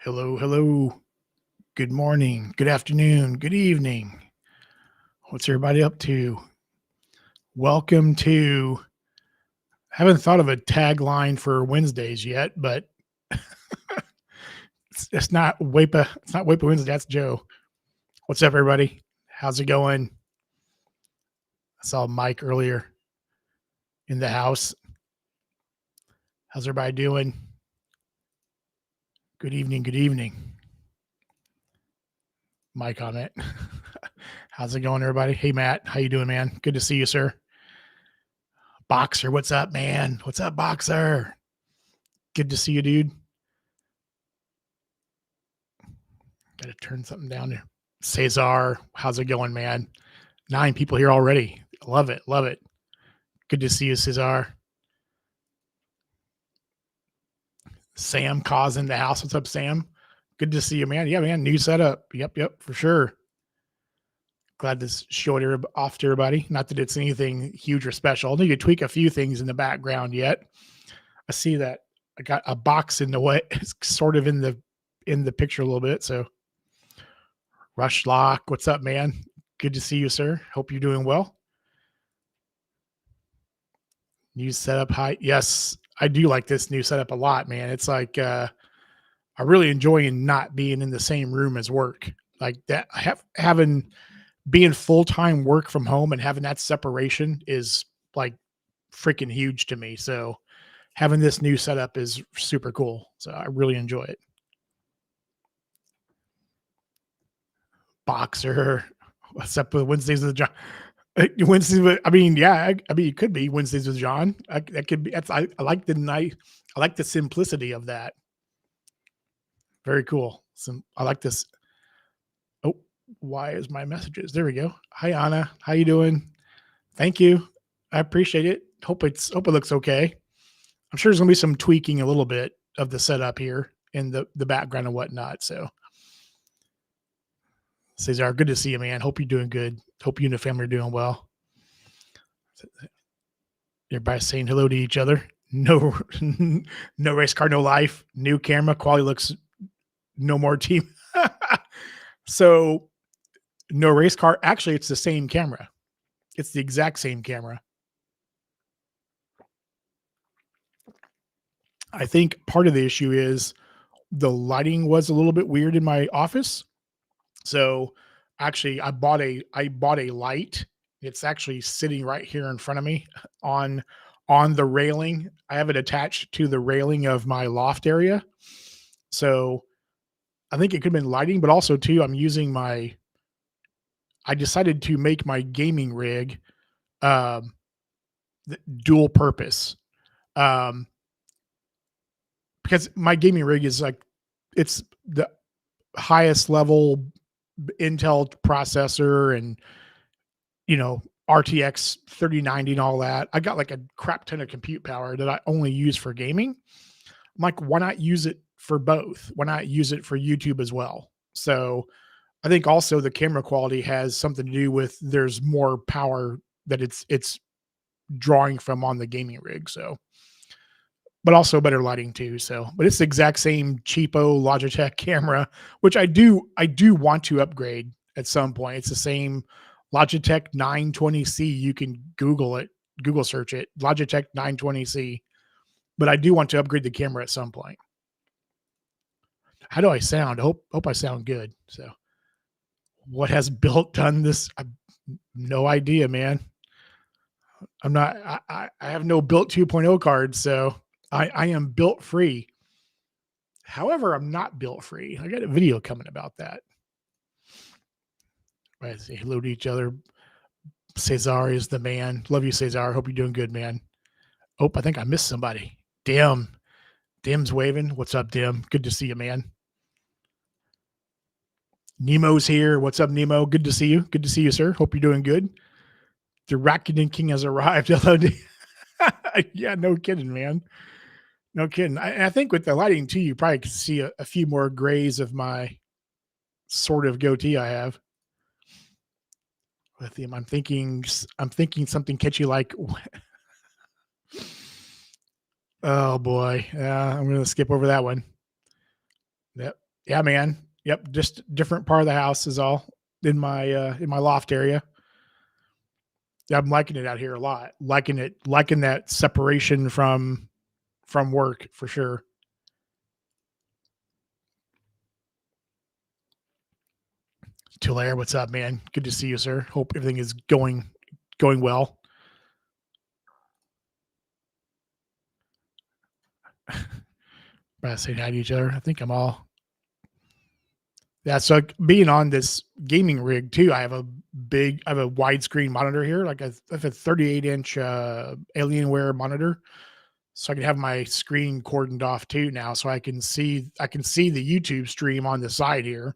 Hello, hello. Good morning, good afternoon, good evening. What's everybody up to? Welcome to, haven't thought of a tagline for Wednesdays yet, but it's not Wape Wednesday, that's Joe. What's up, everybody? How's it going? I saw Mike earlier in the house. How's everybody doing? Good evening, good evening. Mike on it. How's it going, everybody? Hey, Matt, how you doing, man? Good to see you, sir. Boxer, what's up, man? What's up, Boxer? Good to see you, dude. Got to turn something down here. Cesar, how's it going, man? 9 people here already. Love it. Love it. Good to see you, Cesar. Sam Cause in the house. What's up, Sam? Good to see you, man. Yeah, man. New setup. Yep, for sure. Glad to show it off to everybody. Not that it's anything huge or special. I need to tweak a few things in the background yet. I see that I got a box in the way. It's sort of in the picture a little bit. So Rush Lock, what's up, man? Good to see you, sir. Hope you're doing well. New setup height. Yes, I do like this new setup a lot, man. It's like I really enjoy not being in the same room as work. Like that, having being full-time work from home and having that separation is like freaking huge to me. So having this new setup is super cool. So I really enjoy it. Boxer, what's up with Wednesdays with John? Wednesdays with, I mean, yeah, I mean, it could be Wednesdays with John. That could be. I like I like the simplicity of that. Very cool. I like this. Oh, why is my messages? There we go. Hi, Anna. How you doing? Thank you. I appreciate it. Hope it looks okay. I'm sure there's gonna be some tweaking a little bit of the setup here in the background and whatnot. So, Cesar, good to see you, man. Hope you're doing good. Hope you and the family are doing well. Everybody's saying hello to each other. No race car, no life. New camera quality looks no more team. So no race car. Actually, it's the same camera. It's the exact same camera. I think part of the issue is the lighting was a little bit weird in my office. So actually I bought a light. It's actually sitting right here in front of me on the railing. I have it attached to the railing of my loft area. So I think it could have been lighting, but also too, I decided to make my gaming rig dual purpose. Because my gaming rig is like, it's the highest level Intel processor and, RTX 3090 and all that. I got like a crap ton of compute power that I only use for gaming. I'm like, why not use it for both? Why not use it for YouTube as well? So I think also the camera quality has something to do with there's more power that it's drawing from on the gaming rig. So, but also better lighting too. So, but it's the exact same cheapo Logitech camera, which I do want to upgrade at some point. It's the same Logitech 920C. You can Google search it, Logitech 920C. But I do want to upgrade the camera at some point. How do I sound? Hope I sound good. So, what has Bilt done this? No idea, man. I'm not. I have no Bilt 2.0 cards, so I am Bilt free. However, I'm not Bilt free. I got a video coming about that. I say hello to each other. Cesar is the man. Love you, Cesar. Hope you're doing good, man. Oh, I think I missed somebody. Dim's waving. What's up, Dim? Good to see you, man. Nemo's here. What's up, Nemo? Good to see you. Good to see you, sir. Hope you're doing good. The Rakuten King has arrived. Yeah, no kidding, man. No kidding. I think with the lighting too, you probably can see a few more grays of my sort of goatee I have. With him, I'm thinking something catchy like. Oh boy, I'm going to skip over that one. Yep. Yeah, man. Yep, just different part of the house is all in my loft area. Yeah, I'm liking it out here a lot. Liking that separation from work for sure. Tulare, what's up, man? Good to see you, sir. Hope everything is going well. Say hi to each other. I think I'm all. Yeah, so being on this gaming rig too, I have a widescreen monitor here, I have a 38-inch Alienware monitor, so I can have my screen cordoned off too now, so I can see the YouTube stream on the side here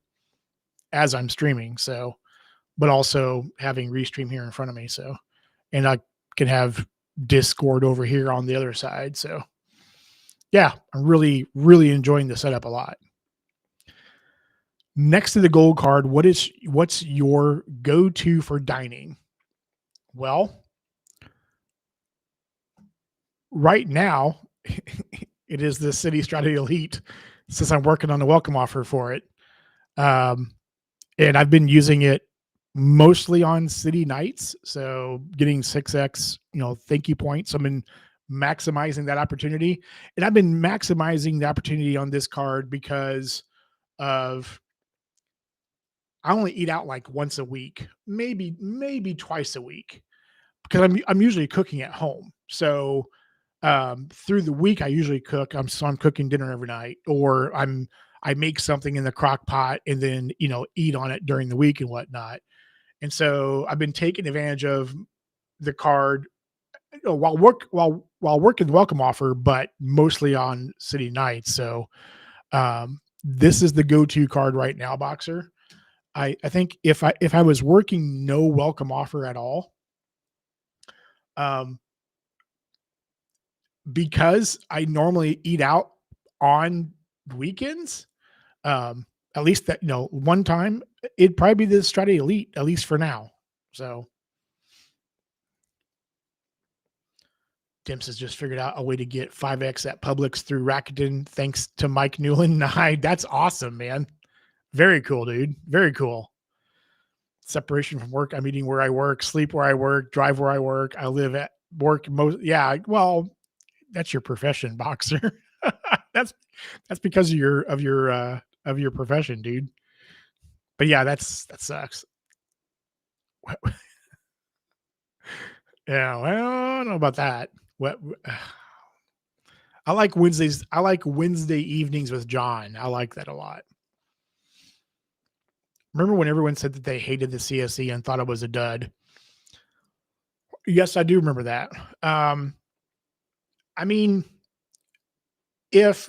as I'm streaming. So, but also having Restream here in front of me. So, and I can have Discord over here on the other side. So, yeah, I'm really enjoying the setup a lot. Next to the gold card, what's your go-to for dining? Well, right now, it is the Citi Strata Elite since I'm working on the welcome offer for it. And I've been using it mostly on city nights. So getting 6x, thank you points. I've been maximizing that opportunity. And I've been maximizing the opportunity on this card because of I only eat out like once a week, maybe twice a week because I'm usually cooking at home. So through the week I usually cook. I'm cooking dinner every night, or I make something in the crock pot and then eat on it during the week and whatnot. And so I've been taking advantage of the card while working the welcome offer, but mostly on city nights. So this is the go-to card right now, Boxer. I think if I was working no welcome offer at all, um, because I normally eat out on weekends, at least that one time, it'd probably be the Strata Elite, at least for now. So Dimps has just figured out a way to get 5x at Publix through Rakuten, thanks to Mike Newland. That's awesome, man. Very cool, dude. Very cool. Separation from work. I'm eating where I work, sleep where I work, drive where I work. I live at work most. Yeah, well, that's your profession, Boxer. that's because of your profession, dude. But yeah, that sucks. Yeah, well, I don't know about that. What I like Wednesdays. I like Wednesday evenings with John. I like that a lot. Remember when everyone said that they hated the CSE and thought it was a dud? Yes, I do remember that. I mean, if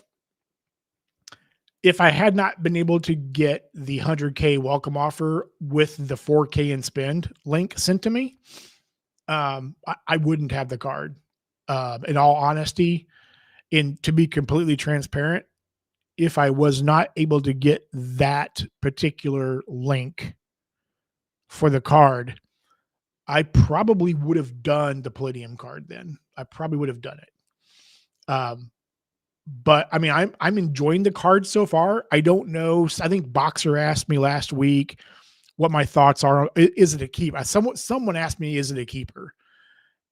I had not been able to get the 100K welcome offer with the 4K and spend link sent to me, I wouldn't have the card. In all honesty, and to be completely transparent, if I was not able to get that particular link for the card, I probably would have done the Palladium card then. I probably would have done it. But I mean, I'm enjoying the card so far. I don't know. I think Boxer asked me last week what my thoughts are. Is it a keeper? Someone asked me, is it a keeper?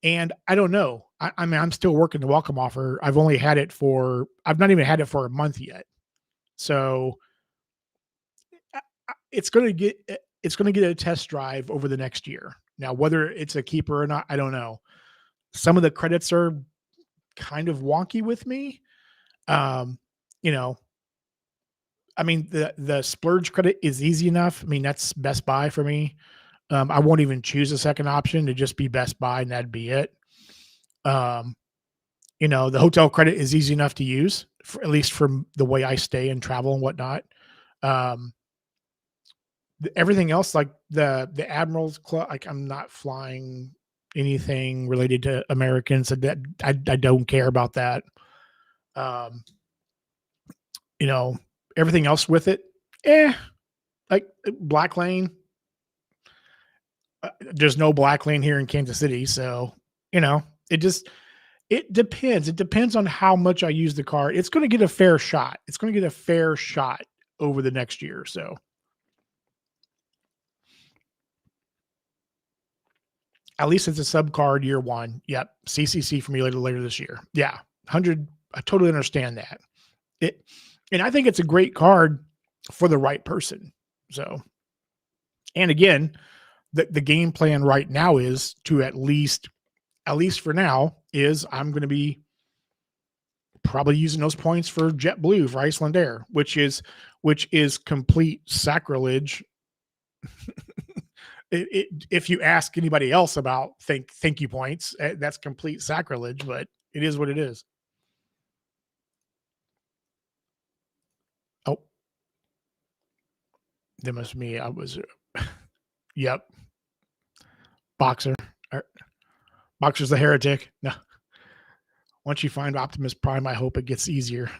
And I don't know. I mean, I'm still working the welcome offer. I've not even had it for a month yet. So it's going to get a test drive over the next year. Now, whether it's a keeper or not, I don't know. Some of the credits are kind of wonky with me. You know, I mean, the splurge credit is easy enough. I mean, that's Best Buy for me. I won't even choose a second option to just be Best Buy and that'd be it. The hotel credit is easy enough to use, at least from the way I stay and travel and whatnot. Everything else, like the Admirals Club, like I'm not flying anything related to Americans, so that I don't care about that. Everything else with it, like Black Lane. There's no Black Lane here in Kansas City, so it depends. It depends on how much I use the card. It's going to get a fair shot. over the next year. So at least it's a sub card year one. Yep. CCC for me later this year. Yeah. 100. I totally understand that. It, and I think it's a great card for the right person. So, and again, the game plan right now is to at least for now, is I'm going to be probably using those points for JetBlue for Iceland Air, which is complete sacrilege. If you ask anybody else about thank you points, that's complete sacrilege, but it is what it is. Oh, that must be me. I was, yep, Boxer. Boxer's the heretic. No, once you find Optimus Prime, I hope it gets easier.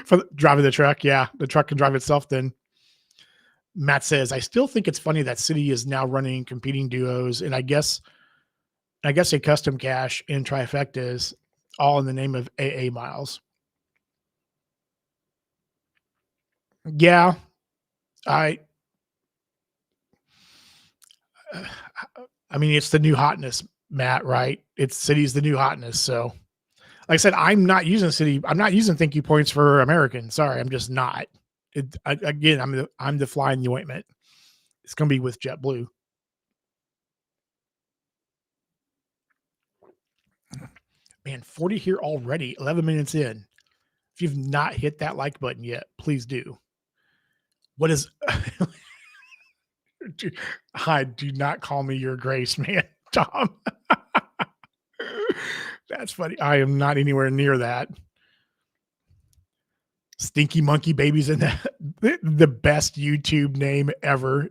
For driving the truck, yeah, the truck can drive itself. Then Matt says, I still think it's funny that Citi is now running competing duos, and I guess a custom cash in trifectas, all in the name of AA miles. Yeah, I I mean, it's the new hotness, Matt, right? It's Citi's the new hotness. So, like I said, I'm not using Citi. I'm not using thank you points for American. Sorry, I'm just not. Again, I'm the fly in the ointment. It's going to be with JetBlue. Man, 40 here already, 11 minutes in. If you've not hit that like button yet, please do. What is Hi, do not call me your grace, man, Tom. That's funny. I am not anywhere near that. Stinky Monkey Babies in the best YouTube name ever.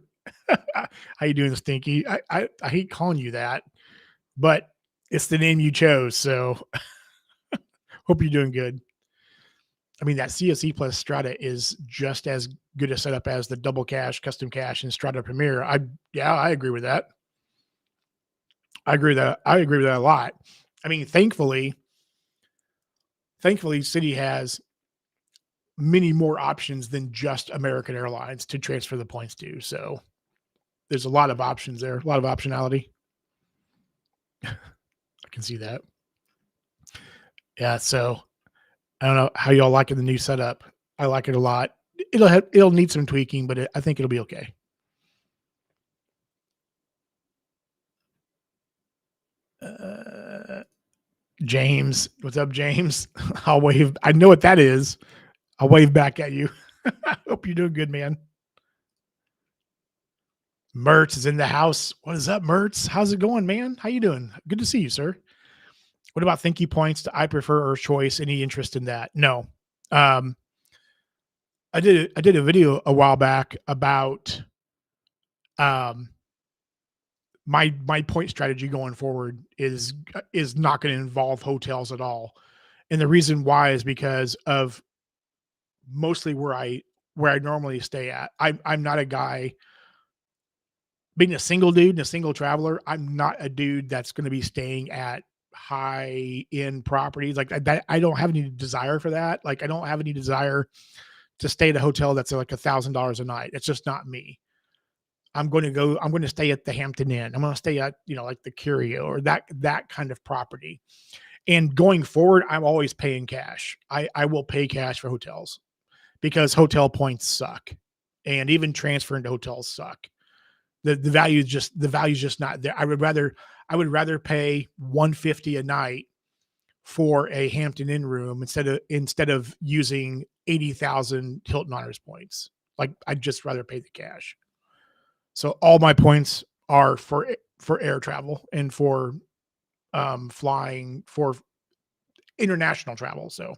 How you doing, Stinky? I hate calling you that, but it's the name you chose. So hope you're doing good. I mean, that CSE plus Strata is just as good a setup as the double cash, custom cash, and Strata Premier. I agree with that. I agree with that a lot. I mean, thankfully, Citi has many more options than just American Airlines to transfer the points to. So there's a lot of options there, a lot of optionality. I can see that. Yeah. So I don't know how y'all liking the new setup. I like it a lot. It'll need some tweaking, but I think it'll be okay. James, what's up, James? I'll wave. I know what that is. I'll wave back at you. Hope you're doing good, man. Mertz is in the house. What is up, Mertz? How's it going, man? How you doing? Good to see you, sir. What about thank you points to I prefer or choice? Any interest in that? No. I did a video a while back about my point strategy going forward is not going to involve hotels at all. And the reason why is because of mostly where I normally stay at. I'm not a guy, being a single dude and a single traveler, I'm not a dude that's going to be staying at high end properties like that. I don't have any desire for that. Like I don't have any desire to stay at a hotel that's like $1,000 a night. It's just not me. I'm going to stay at the Hampton Inn. I'm going to stay at, like the Curio or that kind of property. And going forward, I'm always paying cash. I will pay cash for hotels because hotel points suck. And even transferring to hotels suck. The value is just not there. I would rather pay $150 a night for a Hampton Inn room instead of using 80,000 Hilton Honors points. Like I'd just rather pay the cash. So all my points are for air travel and for flying for international travel. So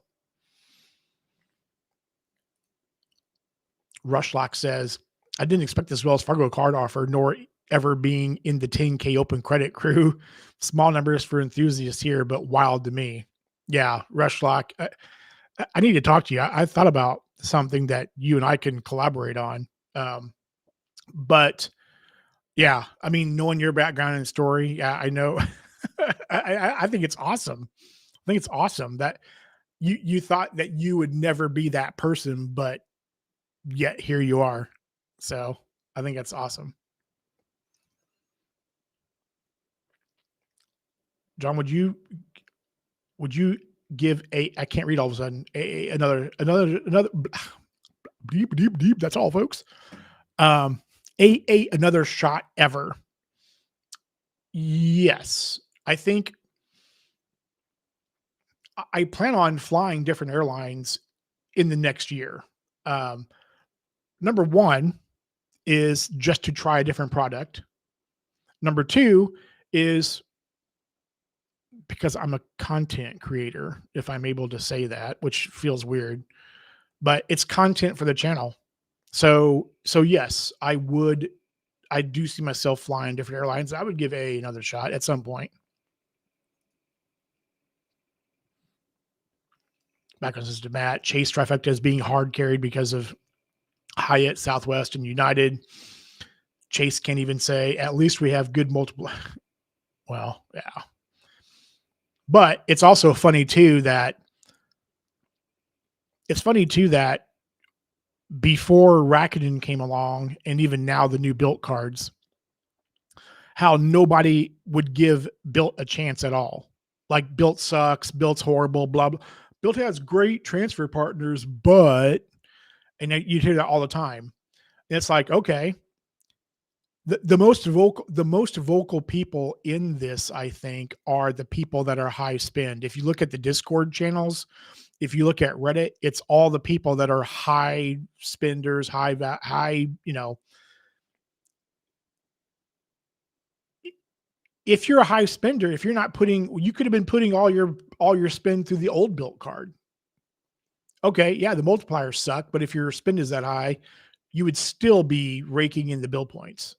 Rushlock says, I didn't expect this Wells Fargo card offer, nor ever being in the 10K open credit crew. Small numbers for enthusiasts here, but wild to me. Yeah, Rushlock. I need to talk to you. I thought about something that you and I can collaborate on. But yeah, I mean, knowing your background and story, yeah, I know. I think it's awesome. I think it's awesome that you thought that you would never be that person, but yet here you are. So I think that's awesome. John, would you give a I can't read all of a sudden another deep deep deep. That's all, folks. A another shot ever. Yes, I think I plan on flying different airlines in the next year. Um, Number one is just to try a different product. Number two is because I'm a content creator, if I'm able to say that, which feels weird, but it's content for the channel. So yes, I do see myself flying different airlines. I would give another shot at some point. Back on to Matt, Chase trifecta is being hard carried because of Hyatt, Southwest, and United. Chase can't even say, at least we have good multiple. Well, yeah. But it's also funny too that before Rakuten came along, and even now the new Bilt cards, how nobody would give Bilt a chance at all. Like Bilt sucks, Bilt's horrible, blah blah. Bilt has great transfer partners, but and you'd hear that all the time. And it's like, okay, the most vocal people in this, I think, are the people that are high spend. If you look at the Discord channels, if you look at Reddit, it's all the people that are high spenders, high, if you're a high spender, if you're not putting, you could have been putting all your spend through the old Bilt card. Okay, yeah, the multipliers suck, but if your spend is that high, you would still be raking in the Bilt points.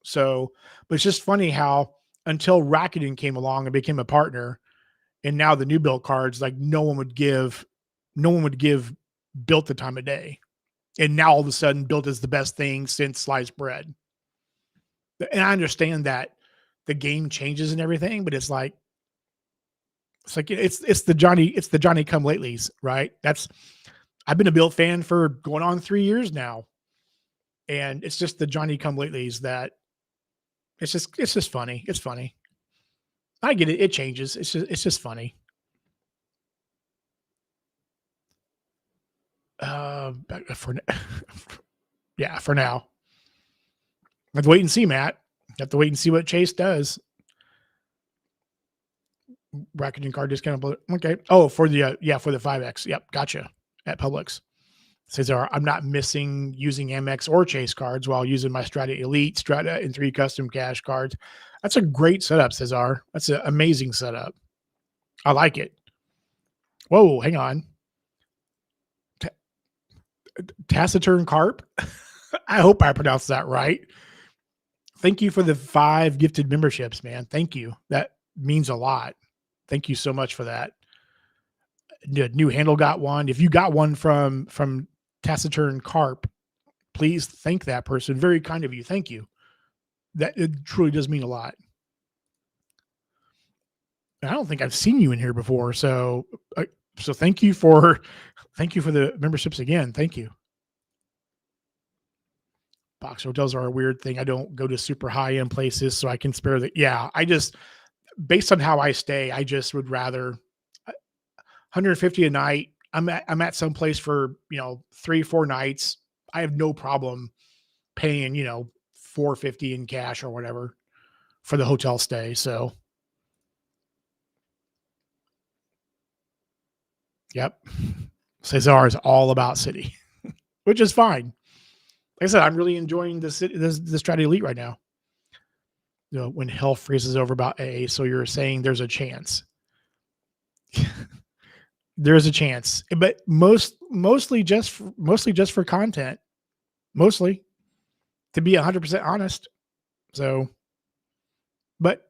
So, but it's just funny how until Rakuten came along and became a partner, and now the new Bilt cards, like no one would give Bilt the time of day. And now all of a sudden, Bilt is the best thing since sliced bread. And I understand that the game changes and everything, but it's the Johnny come latelys, right? I've been a Bilt fan for going on 3 years now. And it's just the Johnny come latelys that it's just funny. It's funny. I get it. It changes. It's just funny. For yeah, for now. I have to wait and see, Matt. Have to wait and see what Chase does. Rakuten card discount. Okay. Oh, for the 5X. Yep, gotcha. At Publix. Cesar, I'm not missing using Amex or Chase cards while using my Strata Elite, Strata, and 3 custom cash cards. That's a great setup, Cesar. That's an amazing setup. I like it. Whoa, hang on. Taciturn Carp. I hope I pronounced that right. Thank you for the 5 gifted memberships, man. Thank you. That means a lot. Thank you so much for that. New Handle got one. If you got one from Taciturn Carp, please thank that person. Very kind of you. Thank you. That it truly does mean a lot. I don't think I've seen you in here before, so thank you for the memberships again. Thank you. Box hotels are a weird thing. I don't go to super high end places, so I can spare the. Yeah, I just based on how I stay, I just would rather 150 a night. I'm at some place for 3-4 nights. I have no problem paying $450 in cash or whatever for the hotel stay. So, yep, Cesar is all about Citi, which is fine. Like I said, I'm really enjoying the Strata Elite right now. When hell freezes over about A, so you're saying there's a chance. There's a chance, but mostly just for content, mostly, to be 100% honest. So, but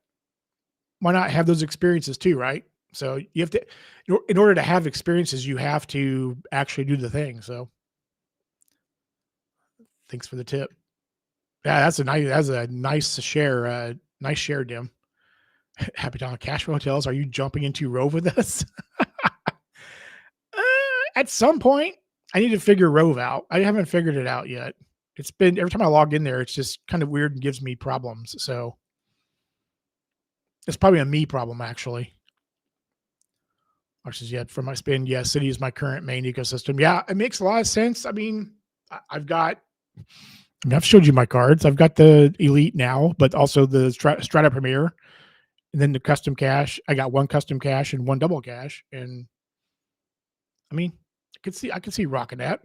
why not have those experiences too, right? So you have to, in order to have experiences, you have to actually do the thing. So, thanks for the tip. Yeah, that's a nice share. Nice share, Dim. Happy Town Cash Hotels. Are you jumping into Rove with us? At some point, I need to figure Rove out. I haven't figured it out yet. It's been every time I log in there, it's just kind of weird and gives me problems. So it's probably a me problem, actually. Which is yet for my spin. Yeah, Citi is my current main ecosystem. Yeah, it makes a lot of sense. I mean, I've got, I mean, I've showed you my cards. I've got the Elite now, but also the Strata Premier, and then the custom cash. I got one custom cash and one double cash, and I mean, I could see rocking that.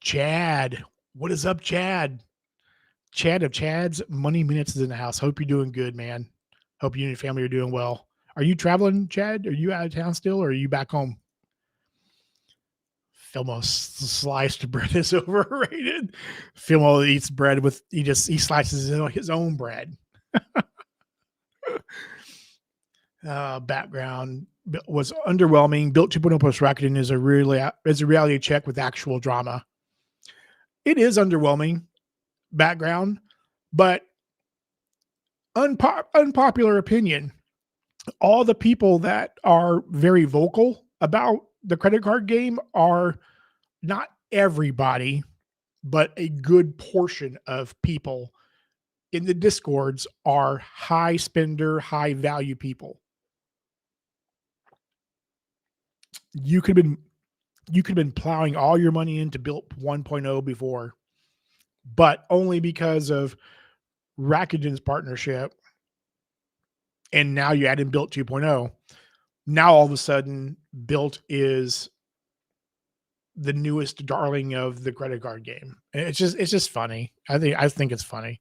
Chad, what is up, Chad? Chad of Chad's Money Minutes is in the house. Hope you're doing good, man. Hope you and your family are doing well. Are you traveling, Chad? Are you out of town still, or are you back home? Filmo sliced bread is overrated. Filmo eats bread with he slices his own bread. Background was underwhelming. Bilt 2.0 post rocketing is a reality check with actual drama. It is underwhelming background, but unpopular opinion. All the people that are very vocal about the credit card game are not everybody, but a good portion of people in the discords are high spender, high value people. You could have been plowing all your money into Bilt 1.0 before, but only because of Rakuten's partnership, and now you add in Bilt 2.0. Now all of a sudden, Bilt is the newest darling of the credit card game. It's just funny. I think it's funny.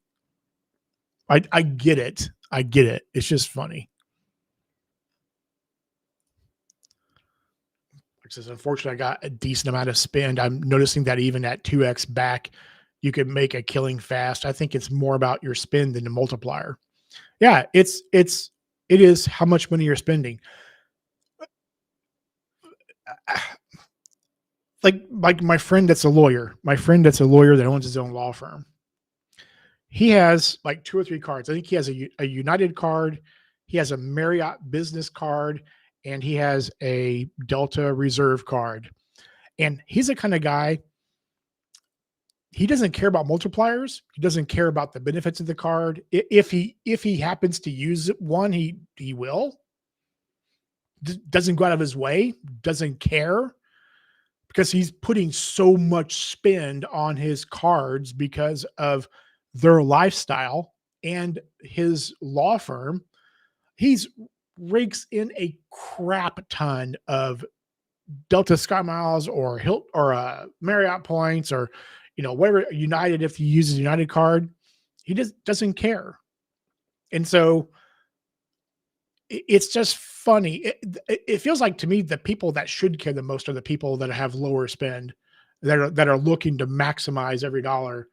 I get it. I get it. It's just funny. Because unfortunately, I got a decent amount of spend. I'm noticing that even at 2x back, you could make a killing fast. I think it's more about your spend than the multiplier. Yeah, it is how much money you're spending. Like my friend that's a lawyer. My friend that's a lawyer that owns his own law firm. He has like 2 or 3 cards. I think he has a United card, he has a Marriott business card, and he has a Delta Reserve card. And he's the kind of guy, he doesn't care about multipliers. He doesn't care about the benefits of the card. If he happens to use one, he will. Doesn't go out of his way, doesn't care, because he's putting so much spend on his cards because of their lifestyle and his law firm. He's rakes in a crap ton of Delta Sky Miles or Marriott points, or whatever, United. If he uses United card, he just doesn't care. And so it's just funny. It feels like to me the people that should care the most are the people that have lower spend, that are looking to maximize every dollar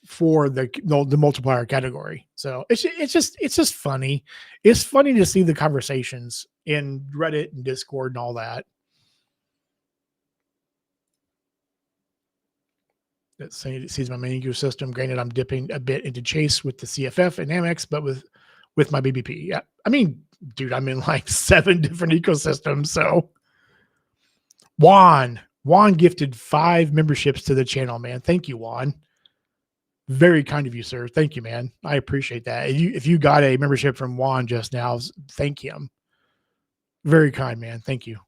for the multiplier category. So it's just funny. It's funny to see the conversations in Reddit and Discord and all that. That sees my main ecosystem. Granted, I'm dipping a bit into Chase with the CFF and Amex, but with my BBP. Yeah. I mean, dude, I'm in like 7 different ecosystems. So Juan gifted 5 memberships to the channel, man. Thank you, Juan. Very kind of you, sir. Thank you, man. I appreciate that. If you got a membership from Juan just now, thank him. Very kind, man. Thank you.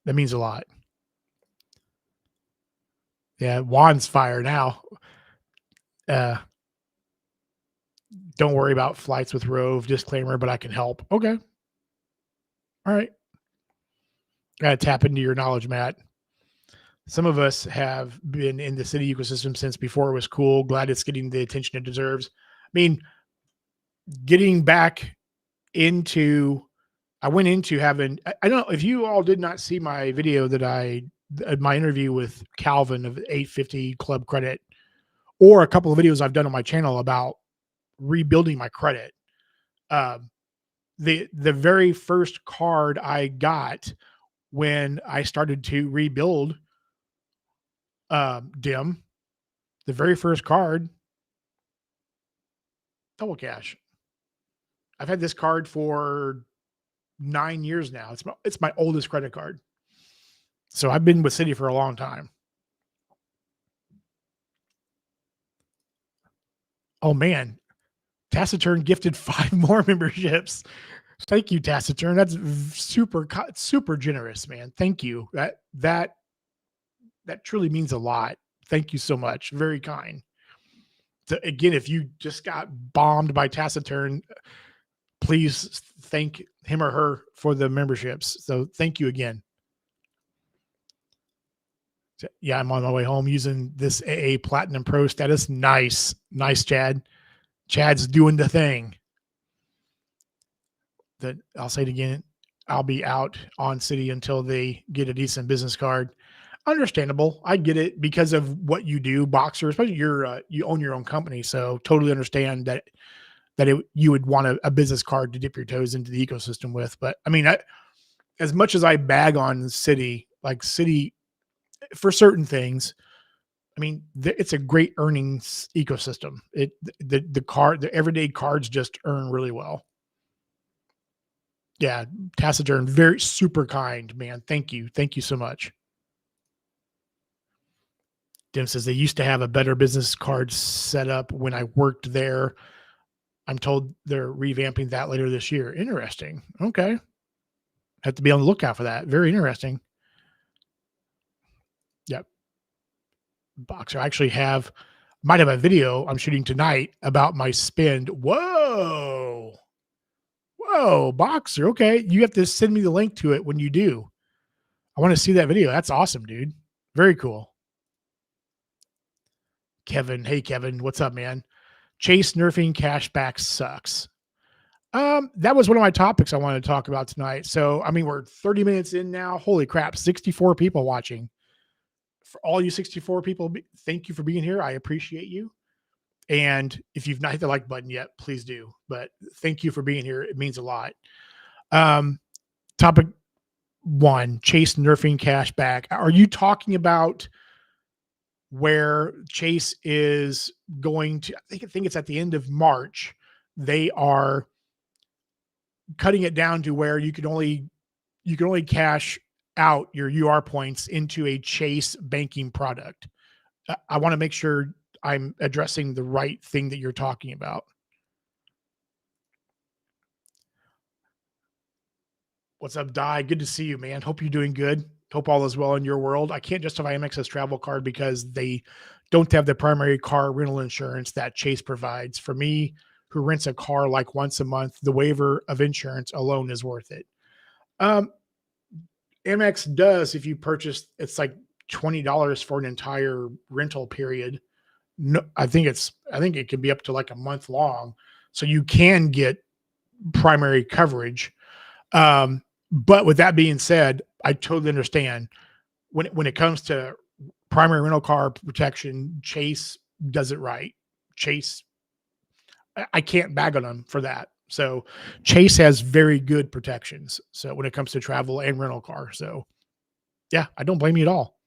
That means a lot. Yeah, Juan's fire now. Don't worry about flights with Rove. Disclaimer, but I can help. Okay. All right. Got to tap into your knowledge, Matt. Some of us have been in the Citi ecosystem since before it was cool. Glad it's getting the attention it deserves. I mean, getting back into, I went into having, I don't know if you all did not see my video my interview with Calvin of 850 Club Credit, or a couple of videos I've done on my channel about rebuilding my credit. The very first card I got when I started to rebuild DIM, the very first card, double cash. I've had this card for 9 years now. It's my oldest credit card. So I've been with Citi for a long time. Oh man, Taciturn gifted 5 more memberships. Thank you, Taciturn. That's super generous, man. Thank you. That truly means a lot. Thank you so much. Very kind. So again, if you just got bombed by Taciturn, please thank him or her for the memberships. So thank you again. So, yeah, I'm on my way home using this AA Platinum Pro status. Nice. Nice, Chad. Chad's doing the thing. That I'll say it again. I'll be out on Citi until they get a decent business card. Understandable. I get it because of what you do, Boxer, especially you own your own company. So totally understand that you would want a business card to dip your toes into the ecosystem with. But I mean, as much as I bag on Citi, like Citi for certain things, I mean, it's a great earnings ecosystem. The everyday cards just earn really well. Yeah, Taciturn, very super kind, man. Thank you. Thank you so much. Dim says they used to have a better business card set up when I worked there. I'm told they're revamping that later this year. Interesting. Okay. Have to be on the lookout for that. Very interesting. Yep. Boxer. I actually might have a video I'm shooting tonight about my spend. Whoa. Whoa, Boxer. Okay. You have to send me the link to it when you do. I want to see that video. That's awesome, dude. Very cool. Kevin. Hey, Kevin. What's up, man? Chase nerfing cashback sucks. That was one of my topics I wanted to talk about tonight. So, I mean, we're 30 minutes in now. Holy crap. 64 people watching. For all you 64 people, thank you for being here. I appreciate you. And if you've not hit the like button yet, please do. But thank you for being here. It means a lot. Topic 1, Chase nerfing cashback. Are you talking about where Chase is going to, I think it's at the end of March, they are cutting it down to where you can only cash out your UR points into a Chase banking product. I want to make sure I'm addressing the right thing that you're talking about. What's up, Di? Good to see you, man. Hope you're doing good. Hope all is well in your world. I can't justify Amex's travel card because they don't have the primary car rental insurance that Chase provides. For me, who rents a car like once a month, the waiver of insurance alone is worth it. Amex does, if you purchase, it's like $20 for an entire rental period. No, I think it can be up to like a month long. So you can get primary coverage. But with that being said, I totally understand when it comes to primary rental car protection, Chase does it right. Chase, I can't bag on them for that. So Chase has very good protections. So when it comes to travel and rental car. So yeah, I don't blame you at all.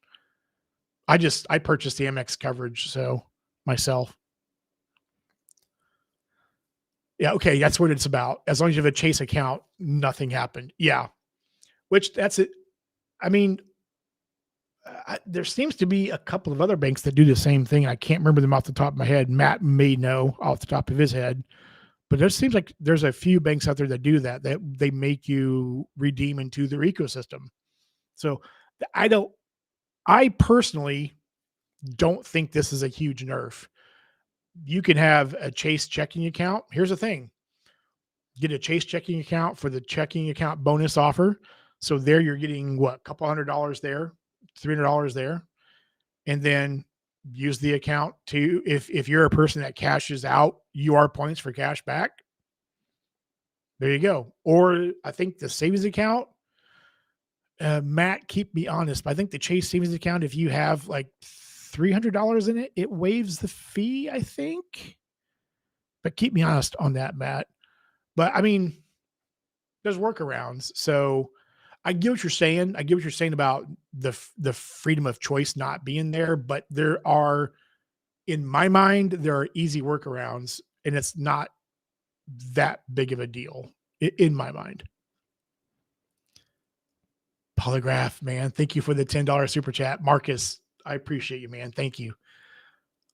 I purchased the Amex coverage. So myself. Yeah. Okay. That's what it's about. As long as you have a Chase account, nothing happened. Yeah. Which that's it. I mean, there seems to be a couple of other banks that do the same thing. I can't remember them off the top of my head. Matt may know off the top of his head, but there seems like there's a few banks out there that do that they make you redeem into their ecosystem. So I personally don't think this is a huge nerf. You can have a Chase checking account. Here's the thing. Get a Chase checking account for the checking account bonus offer. So there you're getting what, a couple $100 there, $300 there. And then use the account to, if you're a person that cashes out UR points for cash back, there you go. Or I think the savings account, Matt, keep me honest, but I think the Chase savings account, if you have like $300 in it, it waives the fee, I think. But keep me honest on that, Matt. But I mean, there's workarounds. So I get what you're saying. I get what you're saying about the freedom of choice not being there, but there are, in my mind, there are easy workarounds, and it's not that big of a deal in my mind. Polygraph, man. Thank you for the $10 super chat. Marcus, I appreciate you, man. Thank you.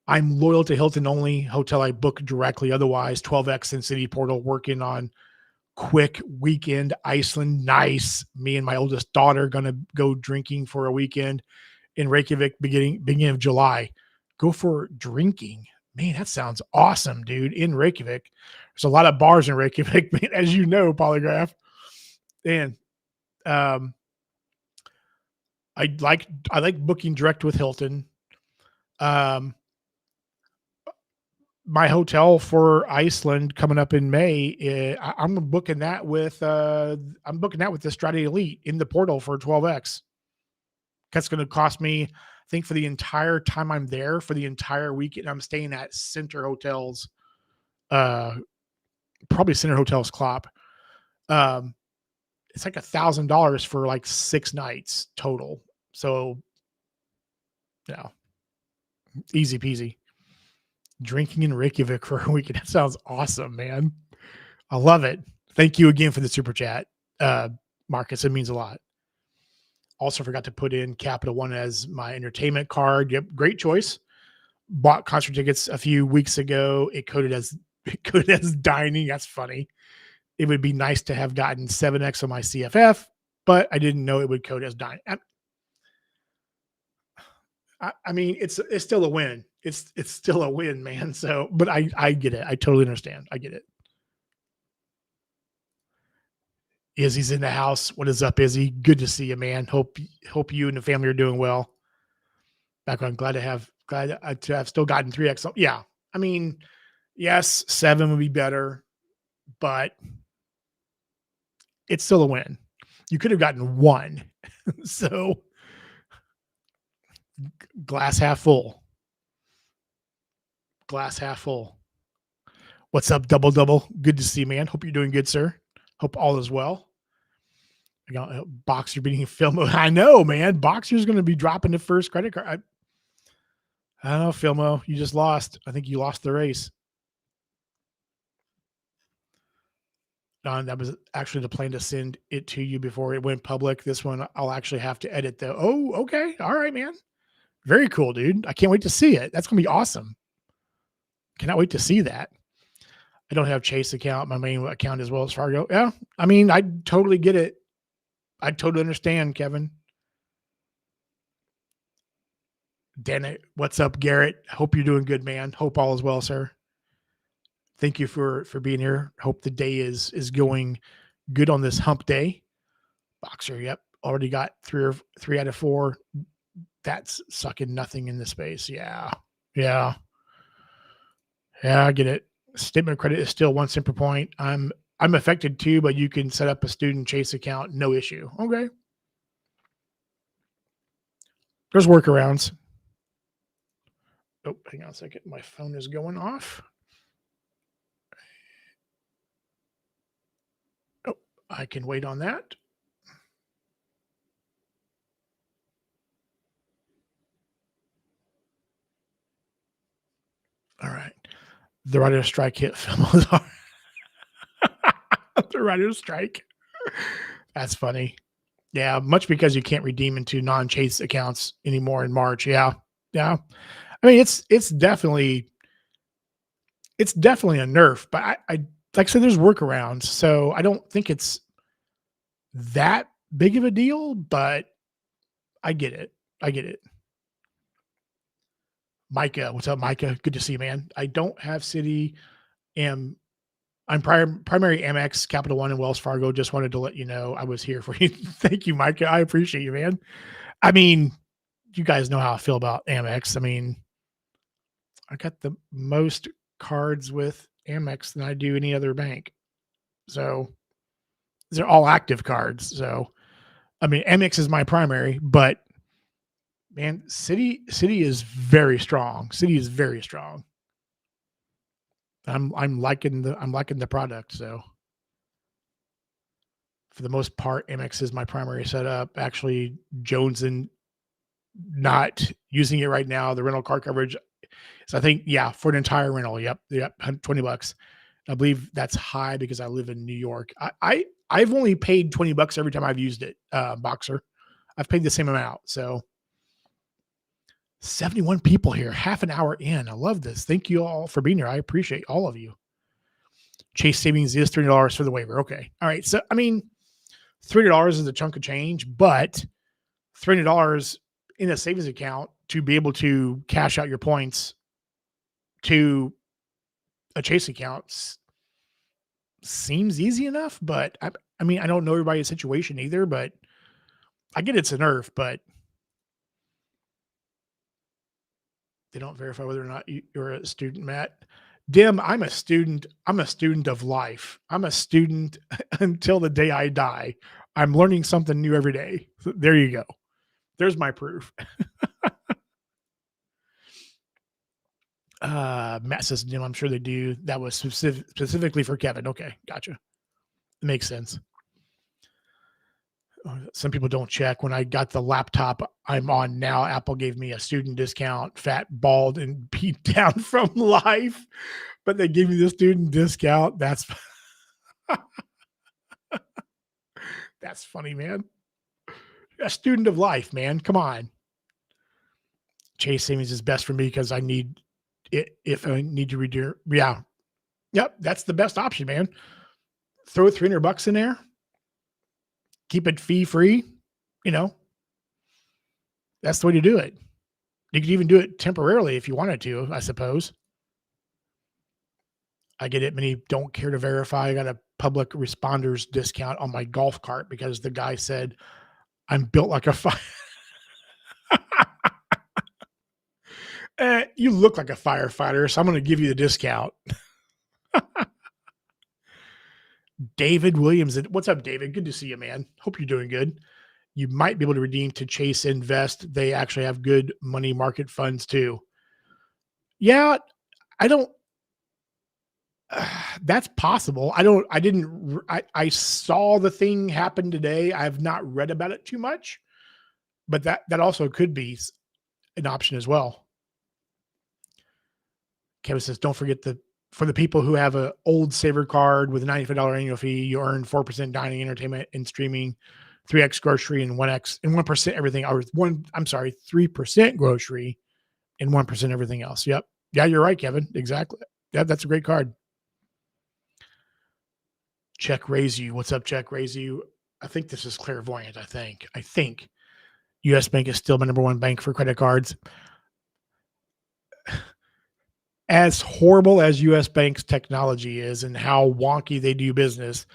I'm loyal to Hilton only hotel I book directly. Otherwise, 12X and City Portal working on quick weekend Iceland. Nice. Me and my oldest daughter going to go drinking for a weekend in Reykjavik beginning of July. Go for drinking. Man, that sounds awesome, dude. In Reykjavik. There's a lot of bars in Reykjavik, man, as you know, Polygraph. And I like booking direct with Hilton. Um, my hotel for Iceland coming up in May, I'm booking that with the Strata Elite in the portal for 12X. That's going to cost me, I think, for the entire time I'm there, for the entire weekend, I'm staying at Center Hotels, probably Center Hotels Klopp. It's like $1,000 for like 6 nights total. So, yeah, easy peasy. Drinking in Reykjavik for a weekend. That sounds awesome, man. I love it. Thank you again for the super chat, Marcus. It means a lot. Also forgot to put in Capital One as my entertainment card. Yep, great choice. Bought concert tickets a few weeks ago. It coded as dining. That's funny. It would be nice to have gotten 7X on my CFF, but I didn't know it would code as dining. I mean, it's still a win. It's still a win, man. So, but I get it. I totally understand. I get it. Izzy's in the house. What is up, Izzy? Good to see you, man. Hope you and the family are doing well. Background, glad to have still gotten 3X. Yeah. I mean, yes, 7 would be better, but it's still a win. You could have gotten 1. So glass half full. Glass half full. What's up, double? Good to see you, man. Hope you're doing good, sir. Hope all is well. I got Boxer beating Filmo. I know, man. Boxer's going to be dropping the first credit card. I don't know, Filmo. You just lost. I think you lost the race. That was actually the plan to send it to you before it went public. This one I'll actually have to edit though. Oh, okay. All right, man. Very cool, dude. I can't wait to see it. That's going to be awesome. Cannot wait to see that. I don't have Chase account. My main account is Wells Fargo. Yeah. I mean, I totally get it. I totally understand, Kevin. Dennett, what's up, Garrett? Hope you're doing good, man. Hope all is well, sir. Thank you for being here. Hope the day is going good on this hump day. Boxer, yep. Already got 3 out of 4. That's sucking nothing in the space. Yeah. I get it. Statement of credit is still 1 cent per point. I'm affected too, but you can set up a student Chase account, no issue. Okay. There's workarounds. Oh, hang on a second. My phone is going off. Oh, I can wait on that. All right. The writer's strike hit Filmo's hard. The writer's strike. That's funny. Yeah, much because you can't redeem into non-Chase accounts anymore in March. Yeah. I mean, it's definitely a nerf, but I like I said, there's workarounds. So I don't think it's that big of a deal, but I get it. Micah, what's up, Micah? Good to see you, man. I don't have Citi. I'm primary Amex, Capital One, and Wells Fargo. Just wanted to let you know I was here for you. Thank you, Micah. I appreciate you, man. I mean, you guys know how I feel about Amex. I mean, I got the most cards with Amex than I do any other bank. So they're all active cards. So, I mean, Amex is my primary, but man, Citi is very strong. Citi is very strong. I'm liking the product. So for the most part, Amex is my primary setup. Actually, Jones and not using it right now. The rental car coverage. So I think, yeah, for an entire rental. Yep. $20. I believe that's high because I live in New York. I've only paid $20 every time I've used it, Boxer. I've paid the same amount. So 71 people here, half an hour in. I love this. Thank you all for being here. I appreciate all of you. Chase savings is $3 for the waiver. Okay. All right. So, I mean, $300 is a chunk of change, but $300 in a savings account to be able to cash out your points to a Chase account seems easy enough. But I mean, I don't know everybody's situation either, but I get it's a nerf, but they don't verify whether or not you're a student, Matt. Dim, I'm a student. I'm a student of life. I'm a student until the day I die. I'm learning something new every day. So there you go. There's my proof. Matt says, Dim, I'm sure they do. That was specifically for Kevin. Okay, gotcha. It makes sense. Some people don't check. When I got the laptop I'm on now, Apple gave me a student discount, fat, bald, and beat down from life. But they gave me the student discount. That's that's funny, man. A student of life, man. Come on. Chase savings is best for me because I need it if I need to redeem. Yeah. Yep. That's the best option, man. Throw $300 in there. Keep it fee free. You know, that's the way to do it. You could even do it temporarily if you wanted to, I suppose. I get it. Many don't care to verify. I got a public responders discount on my golf cart because the guy said I'm built like a fire. You look like a firefighter, so I'm going to give you the discount. David Williams. What's up, David? Good to see you, man. Hope you're doing good. You might be able to redeem to Chase Invest. They actually have good money market funds too. Yeah, I don't. That's possible. I saw the thing happen today. I've not read about it too much, but that also could be an option as well. Kevin says, don't forget for the people who have an old saver card with a $95 annual fee, you earn 4% dining, entertainment, and streaming, 3x grocery, and 1% everything. Or 3% grocery and 1% everything else. Yep. Yeah, you're right, Kevin. Exactly. Yeah, that's a great card. Check Raise You. What's up, Check Raise You? I think this is clairvoyant. I think U.S. Bank is still my number one bank for credit cards. As horrible as U.S. Bank's technology is and how wonky they do business,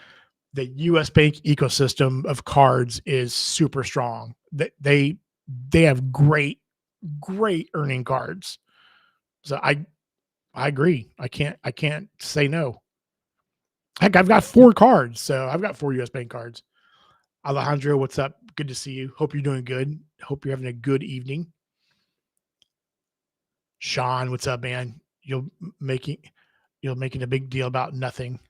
the U.S. Bank ecosystem of cards is super strong. They have great earning cards. So I agree. I can't say no. Heck, I've got 4 cards, so I've got 4 U.S. Bank cards. Alejandro, what's up? Good to see you. Hope you're doing good. Hope you're having a good evening. Sean, what's up, man? You're making a big deal about nothing.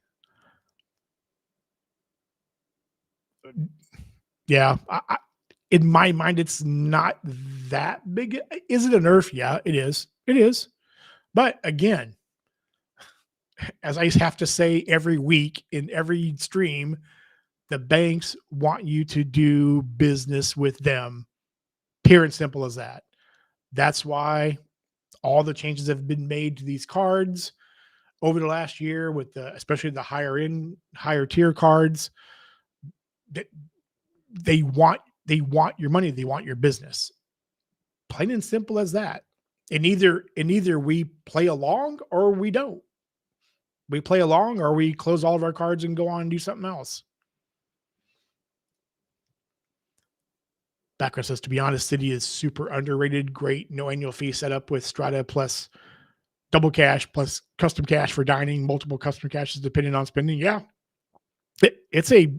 Yeah, in my mind, it's not that big. Is it a nerf? Yeah, it is. It is. But again, as I have to say every week in every stream, the banks want you to do business with them. Pure and simple as that. That's why all the changes have been made to these cards over the last year with especially the higher tier cards. That they want your money, they want your business. Plain and simple as that. And either we play along or we don't. We play along or we close all of our cards and go on and do something else. Background says, to be honest, Citi is super underrated. Great. No annual fee setup with Strata plus double cash plus custom cash for dining, multiple custom caches depending on spending. Yeah. It's a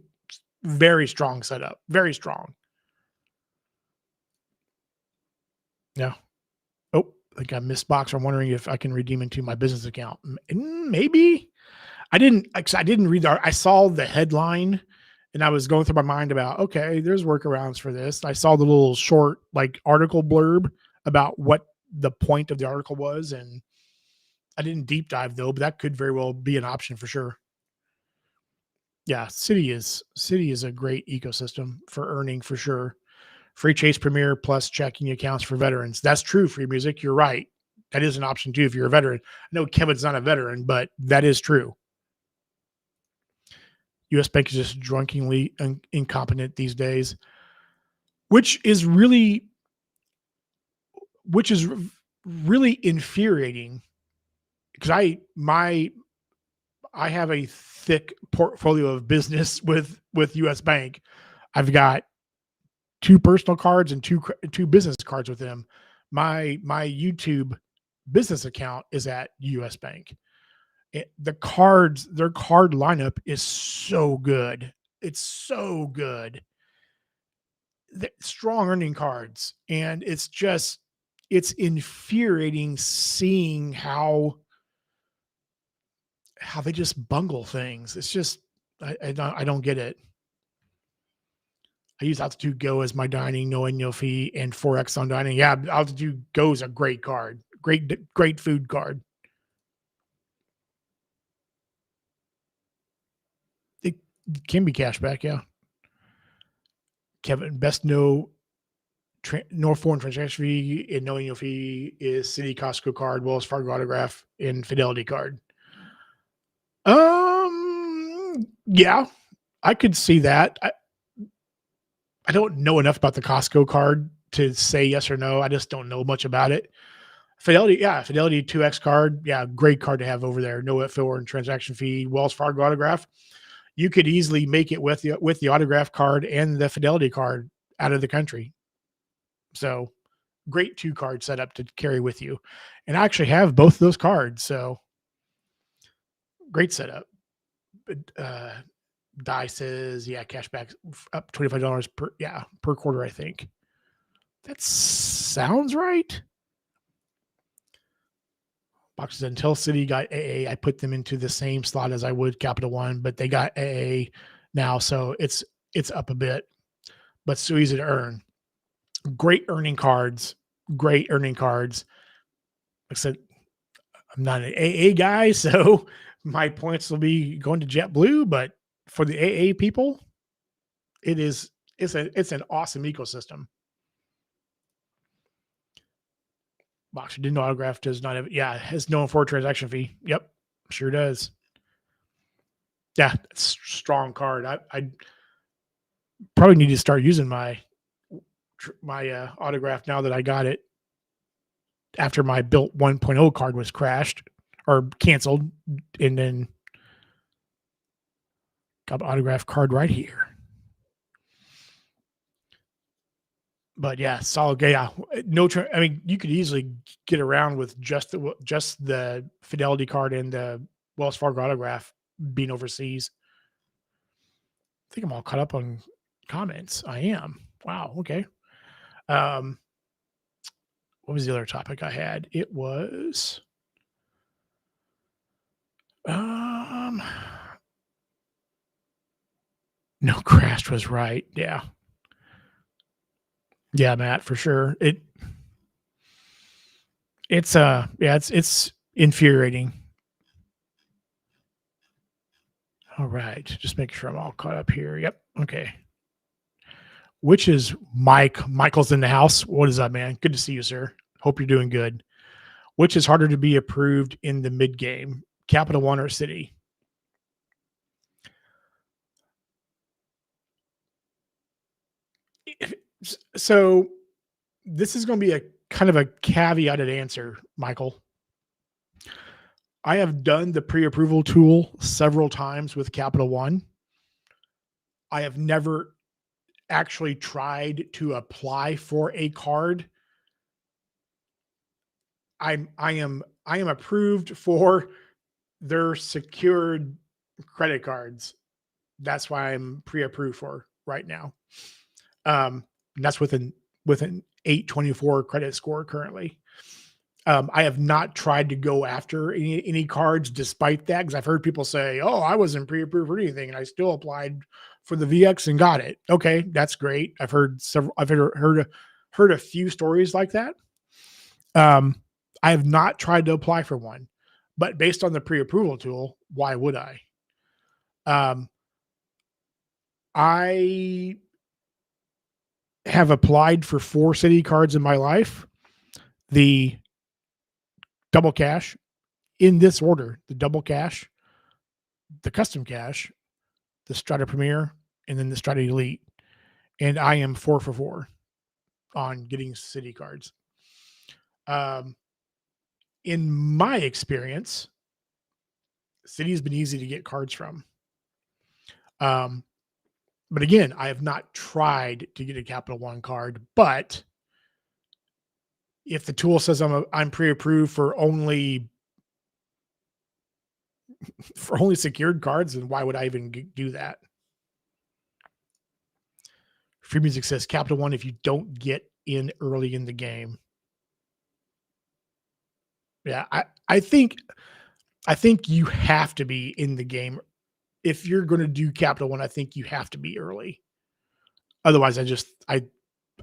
very strong setup. Very strong. Yeah. Oh, I think I missed box. I'm wondering if I can redeem into my business account. Maybe. I didn't read I saw the headline and I was going through my mind about, okay, there's workarounds for this. I saw the little short article blurb about what the point of the article was. And I didn't deep dive though, but that could very well be an option for sure. Yeah. Citi is a great ecosystem for earning for sure. Free Chase Premier plus checking accounts for veterans. That's true, Free Music. You're right. That is an option too if you're a veteran. I know Kevin's not a veteran, but that is true. US Bank is just drunkenly incompetent these days, which is really infuriating because I have a thick portfolio of business with US Bank. I've got 2 personal cards and two business cards with them. My YouTube business account is at US Bank. Their card lineup is so good. It's so good. Strong earning cards, and it's infuriating seeing how they just bungle things. It's just I don't get it. I use Altitude Go as my dining, no annual fee, and 4X on dining. Yeah, Altitude Go is a great card. Great food card. It can be cash back, yeah. Kevin, best no foreign transaction fee and no annual fee is Citi Costco card, Wells Fargo autograph, and Fidelity card. Yeah, I could see that. I don't know enough about the Costco card to say yes or no. I just don't know much about it. Fidelity 2X card. Yeah, great card to have over there. No foreign transaction fee, Wells Fargo autograph. You could easily make it with the autograph card and the Fidelity card out of the country. So great 2 card setup to carry with you. And I actually have both of those cards. So great setup. Di says, yeah, cashback up $25 per quarter, I think. That sounds right. Boxes until Citi got AA. I put them into the same slot as I would Capital One, but they got AA now, so it's up a bit, but so easy to earn. Great earning cards. Like I said, I'm not an AA guy, so my points will be going to JetBlue, but for the AA people, it's an awesome ecosystem. Boxer didn't autograph, does not have, has no foreign transaction fee. Yep, sure does. Yeah, it's strong card. I probably need to start using my autograph now that I got it after my Bilt 1.0 card was crashed or canceled, and then got an autograph card right here. But yeah, solid. Yeah, no. I mean, you could easily get around with just the Fidelity card and the Wells Fargo autograph being overseas. I think I'm all caught up on comments. I am. Wow. Okay. What was the other topic I had? It was no, crashed was right. Yeah. Yeah, Matt, for sure. It's infuriating. All right. Just making sure I'm all caught up here. Yep. Okay. Which is Mike? Michael's in the house. What is up, man? Good to see you, sir. Hope you're doing good. Which is harder to be approved in the mid game, Capital One or Citi? So this is going to be a kind of a caveated answer, Michael. I have done the pre-approval tool several times with Capital One. I have never actually tried to apply for a card. I am approved for their secured credit cards. That's why I'm pre-approved for right now. That's with an 824 credit score currently. I have not tried to go after any cards despite that, because I've heard people say, "Oh, I wasn't pre-approved for anything, and I still applied for the VX and got it." Okay, that's great. I've heard a few stories like that. I have not tried to apply for one, but based on the pre-approval tool, why would I? I have applied for 4 Citi cards in my life. The double cash in this order, the double cash, the custom cash, the Strata Premier, and then the Strata Elite. And I am 4 for 4 on getting Citi cards. In my experience, Citi has been easy to get cards from. But again, I have not tried to get a Capital One card. But if the tool says I'm pre-approved for only secured cards, then why would I even do that? Free Music says Capital One if you don't get in early in the game. Yeah, I think you have to be in the game if you're going to do Capital One. I think you have to be early. Otherwise, I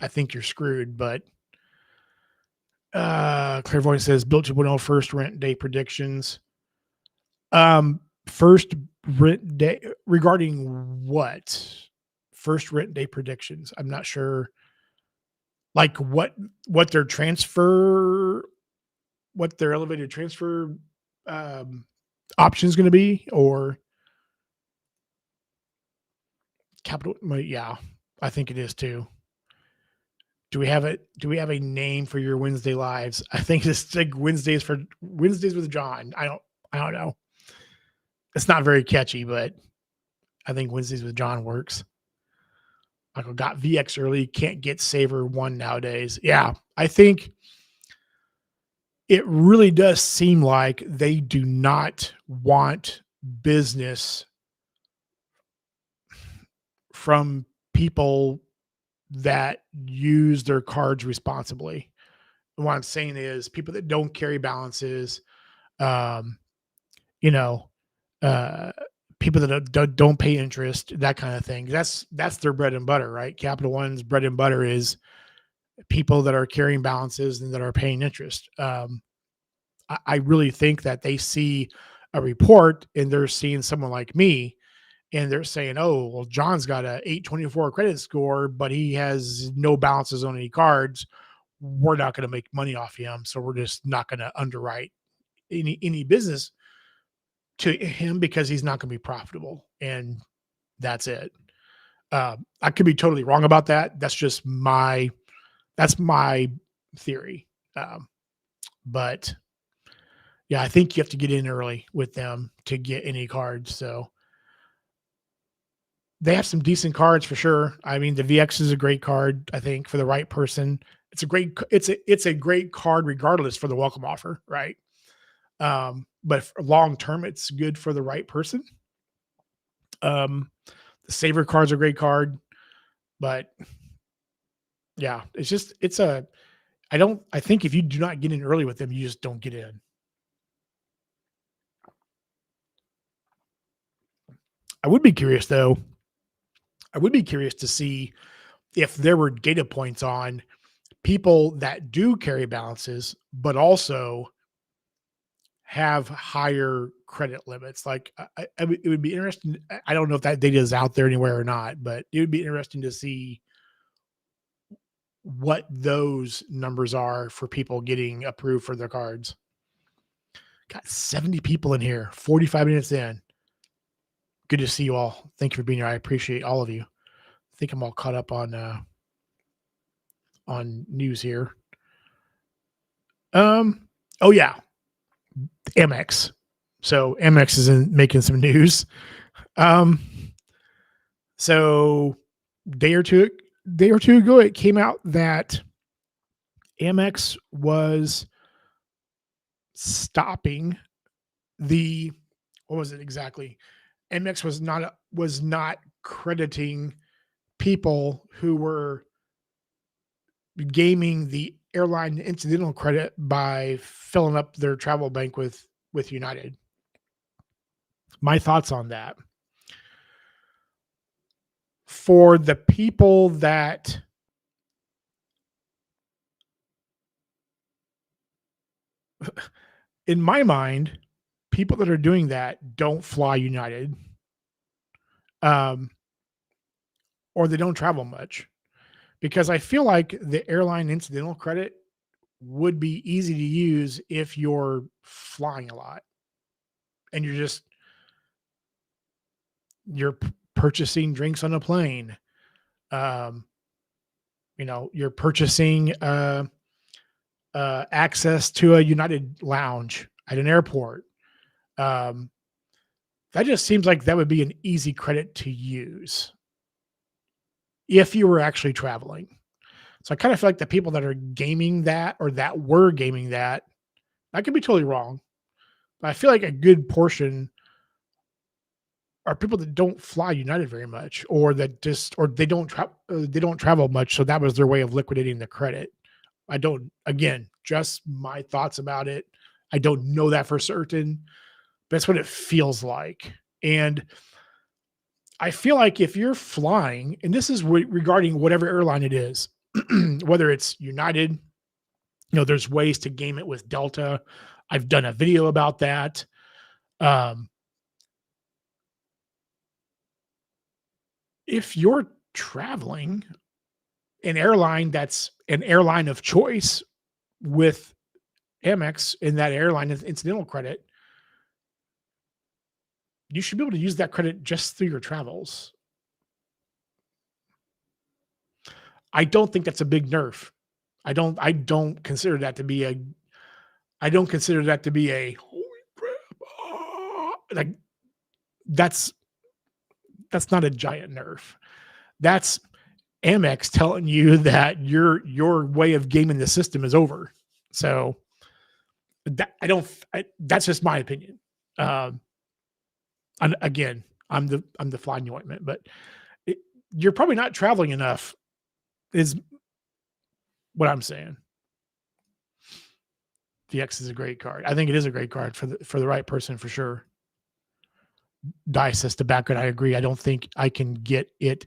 think you're screwed. But Clairvoyant says Bilt 2.0 first rent day predictions. First rent day regarding what? First rent day predictions. I'm not sure. Like what their elevated transfer option is going to be, or capital. Yeah, I think it is too. Do we have a name for your Wednesday lives? I think it's like Wednesdays with John. I don't know. It's not very catchy, but I think Wednesdays with John works. Michael got VX early, can't get Saver 1 nowadays. Yeah, I think it really does seem like they do not want business from people that use their cards responsibly. And what I'm saying is people that don't carry balances, you know, people that don't pay interest, that kind of thing. That's their bread and butter, right? Capital One's bread and butter is people that are carrying balances and that are paying interest. I really think that they see a report and they're seeing someone like me and they're saying, oh, well, John's got a 824 credit score, but he has no balances on any cards. We're not going to make money off him. So we're just not going to underwrite any business to him because he's not going to be profitable. And that's it. I could be totally wrong about that. That's my theory. But yeah, I think you have to get in early with them to get any cards. So they have some decent cards for sure. I mean, the VX is a great card, I think, for the right person. It's a great card regardless for the welcome offer, right? But long term, it's good for the right person. The Saver card's a great card, but yeah, I think if you do not get in early with them, you just don't get in. I would be curious though. I would be curious to see if there were data points on people that do carry balances, but also have higher credit limits. Like it would be interesting. I don't know if that data is out there anywhere or not, but it would be interesting to see what those numbers are for people getting approved for their cards. Got 70 people in here, 45 minutes in. Good to see you all. Thank you for being here. I appreciate all of you. I think I'm all caught up on news here. Oh yeah, Amex. So Amex is making some news. So day or two ago, it came out that Amex was stopping what was it exactly? Amex was not crediting people who were gaming the Airline Incidental credit by filling up their travel bank with United. My thoughts on that. For the people that in my mind, people that are doing that don't fly United, or they don't travel much. because I feel like the airline incidental credit would be easy to use if you're flying a lot and you're purchasing drinks on a plane. Um, you're purchasing access to a United lounge at an airport. Um, that just seems like that would be an easy credit to use if you were actually traveling. So I kind of feel like the people that are gaming that or that were gaming that, I could be totally wrong, but I feel like a good portion are people that don't fly United very much, or that just, or they don't travel much. So that was their way of liquidating the credit. I don't, again, just my thoughts about it. I don't know that for certain. That's what it feels like. And I feel like if you're flying, and this is regarding whatever airline it is, whether it's United, there's ways to game it with Delta. I've done a video about that. Um, if you're traveling an airline that's an airline of choice with Amex in that airline incidental credit, you should be able to use that credit just through your travels. I don't think that's a big nerf. I don't consider that to be a holy crap. Like that's not a giant nerf. That's Amex telling you that your way of gaming the system is over. So that's just my opinion. Um, and again, I'm the flying ointment, but it, you're probably not traveling enough is what I'm saying. VX is a great card. I think it is a great card for the right person for sure. Dice says to background, I agree. I don't think I can get it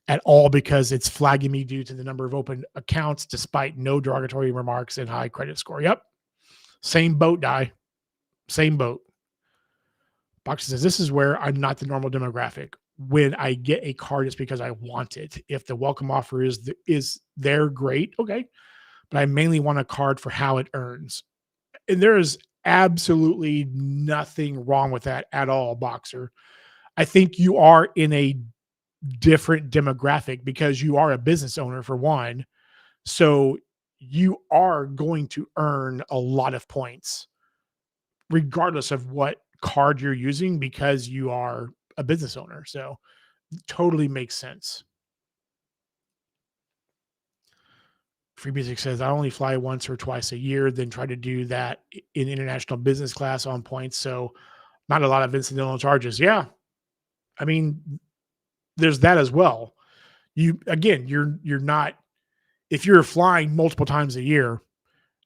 at all because it's flagging me due to the number of open accounts despite no derogatory remarks and high credit score. Yep. Same boat, Die. Same boat. Boxer says, this is where I'm not the normal demographic. When I get a card, it's because I want it. If the welcome offer is there, great. Okay. But I mainly want a card for how it earns. And there is absolutely nothing wrong with that at all, Boxer. I think you are in a different demographic because you are a business owner for one. So you are going to earn a lot of points regardless of what card you're using because you are a business owner. So totally makes sense. Free Music says, I only fly once or twice a year, then try to do that in international business class on points. So not a lot of incidental charges. Yeah. I mean, there's that as well. You're not, if you're flying multiple times a year,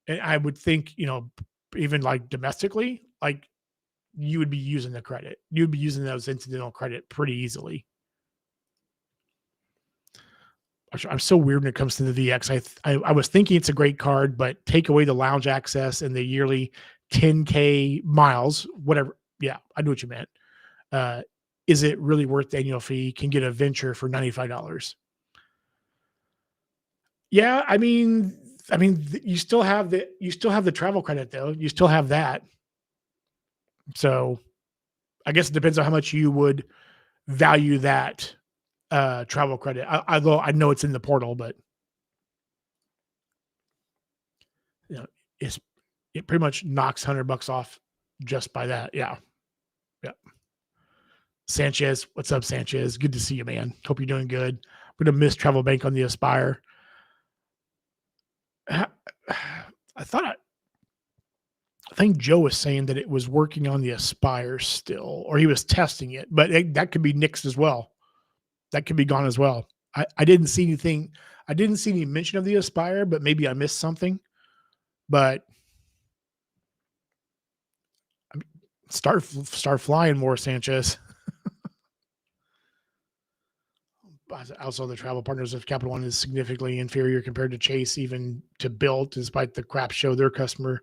and I would think, even like domestically, like you would be using the credit. You'd be using those incidental credit pretty easily. I'm so weird when it comes to the VX. I was thinking it's a great card, but take away the lounge access and the yearly 10K miles, whatever. Yeah, I knew what you meant. Is it really worth the annual fee? Can get a venture for $95. Yeah, you still have the travel credit though. You still have that. So I guess it depends on how much you would value that travel credit. Although I know it's in the portal, but you know, it pretty much knocks $100 off just by that. Yeah. Yeah. Sanchez, what's up, Sanchez? Good to see you, man. Hope you're doing good. I'm gonna miss Travel Bank on the Aspire. I think Joe was saying that it was working on the Aspire still, or he was testing it, but that could be nixed as well. That could be gone as well. I didn't see anything. I didn't see any mention of the Aspire, but maybe I missed something. But I mean, start flying more, Sanchez. Also, the travel partners of Capital One is significantly inferior compared to Chase, even to Bilt, despite the crap show their customers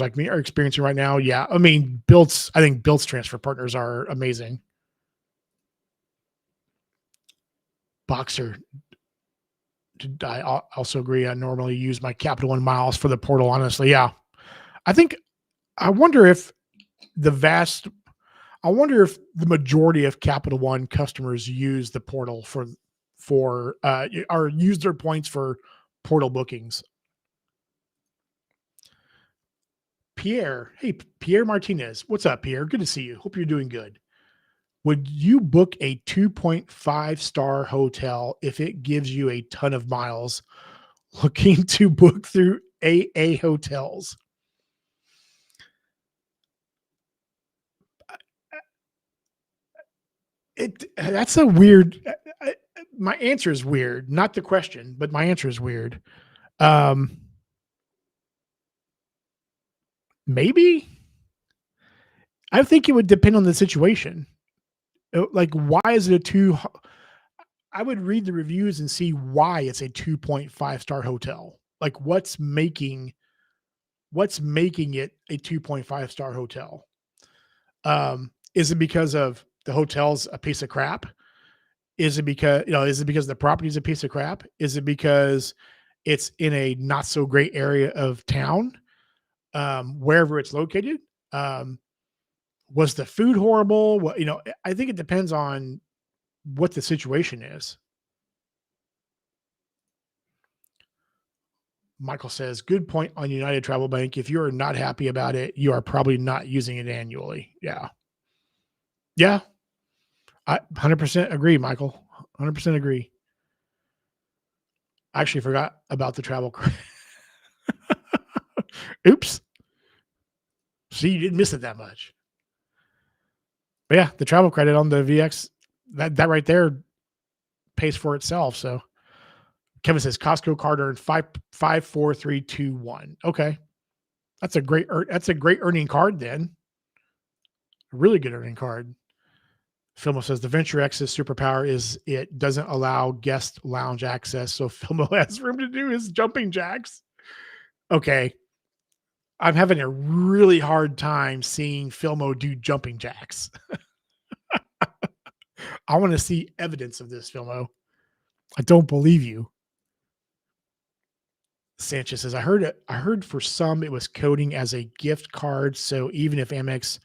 like me are experiencing right now. Yeah, I think Bilt's transfer partners are amazing. Boxer, also agree. I normally use my Capital One miles for the portal. Honestly, yeah. I think I wonder if the vast I wonder if the majority of Capital One customers use the portal for or use their points for portal bookings. Pierre, hey Pierre Martinez, what's up, Pierre? Good to see you. Hope you're doing good. Would you book a 2.5-star hotel if it gives you a ton of miles? Looking to book through AA hotels. That's a weird. My answer is weird, not the question, but my answer is weird. Maybe I think it would depend on the situation. Like, why is it a two? I would read the reviews and see why it's a 2.5-star hotel. Like, what's making it a 2.5-star hotel? Is it because of the hotel's a piece of crap? Is it because the property's a piece of crap? Is it because it's in a not so great area of town, wherever it's located? Was the food horrible? Well, I think it depends on what the situation is. Michael says, good point on United Travel Bank. If you're not happy about it, you are probably not using it annually. Yeah. Yeah. I 100% agree, Michael. 100% agree. I actually forgot about the travel credit. Oops. See, you didn't miss it that much. But yeah, the travel credit on the VX, that right there pays for itself. So Kevin says Costco card earned 54321. Okay. That's a great earning card then. A really good earning card. Filmo says the Venture X's superpower is it doesn't allow guest lounge access, so Filmo has room to do his jumping jacks. Okay. I'm having a really hard time seeing Filmo do jumping jacks. I want to see evidence of this, Filmo. I don't believe you. Sanchez says, I heard for some it was coding as a gift card, so even if Amex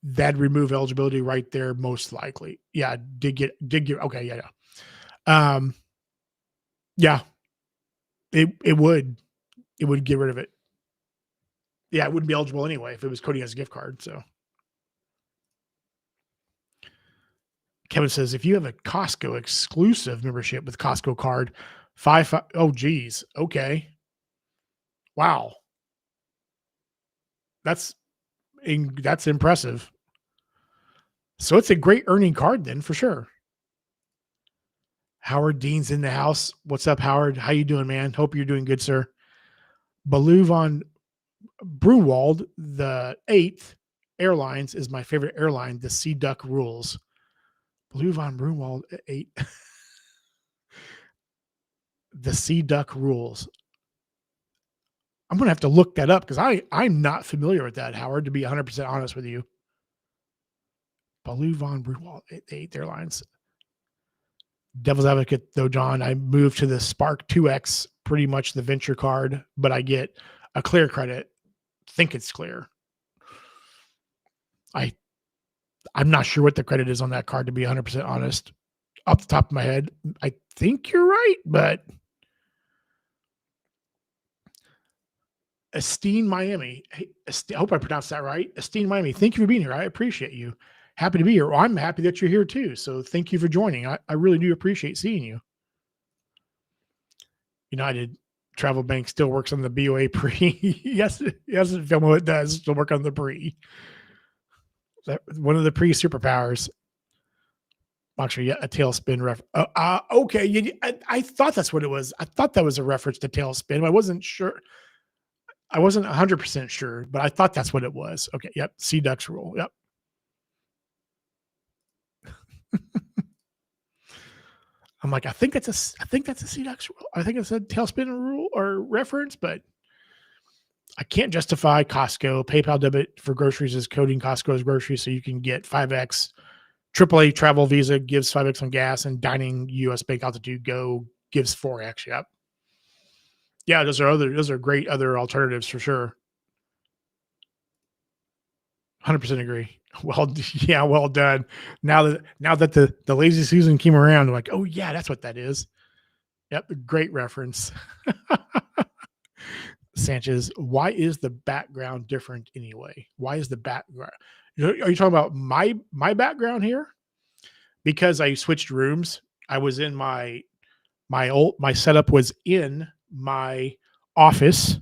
that'd remove eligibility right there, most likely. Yeah, did get okay, yeah. Yeah. It would get rid of it. Yeah, it wouldn't be eligible anyway if it was coding as a gift card. So Kevin says, if you have a Costco exclusive membership with Costco card, oh geez. Okay. Wow. That's impressive. So it's a great earning card then for sure. Howard Dean's in the house. What's up, Howard? How you doing, man? Hope you're doing good, sir. Baloo von Brunwald, the 8th Airlines is my favorite airline. The Sea Duck rules. Baloo von Brunwald 8. The Sea Duck rules. I'm going to have to look that up because I'm not familiar with that, Howard, to be 100% honest with you. Baloo von Brunwald, 8th Airlines. Devil's advocate, though, John, I moved to the Spark 2X, pretty much the venture card, but I get a clear credit. Think it's clear. I'm not sure what the credit is on that card, to be 100% honest. Off the top of my head, I think you're right, but Estine Miami. Hey, I hope I pronounced that right. Estine Miami, thank you for being here. I appreciate you. Happy to be here. Well, I'm happy that you're here too. So thank you for joining. I really do appreciate seeing you. United Travel Bank still works on the BOA pre. yes, Filmo, it does still work on the pre. One of the pre superpowers. Actually, yeah, a tailspin okay. Yeah, I thought that's what it was. I thought that was a reference to tailspin. I wasn't sure. I wasn't 100% sure, but I thought that's what it was. Okay. Yep. Sea Ducks rule. Yep. I'm like, I think that's a Sea Ducks rule. I think it's a tailspin rule or reference, but I can't justify Costco. PayPal debit for groceries is coding Costco as groceries, so you can get 5x AAA travel visa gives $5 on gas, and dining US Bank Altitude Go gives 4x. Yep. Yeah, those are great other alternatives for sure. 100% agree. Well, yeah, well done. Now that the lazy Susan came around, I'm like, oh yeah, that's what that is. Yep, great reference. Sanchez, why is the background different anyway? Why is the background? Are you talking about my background here? Because I switched rooms. I was in my setup was in my office,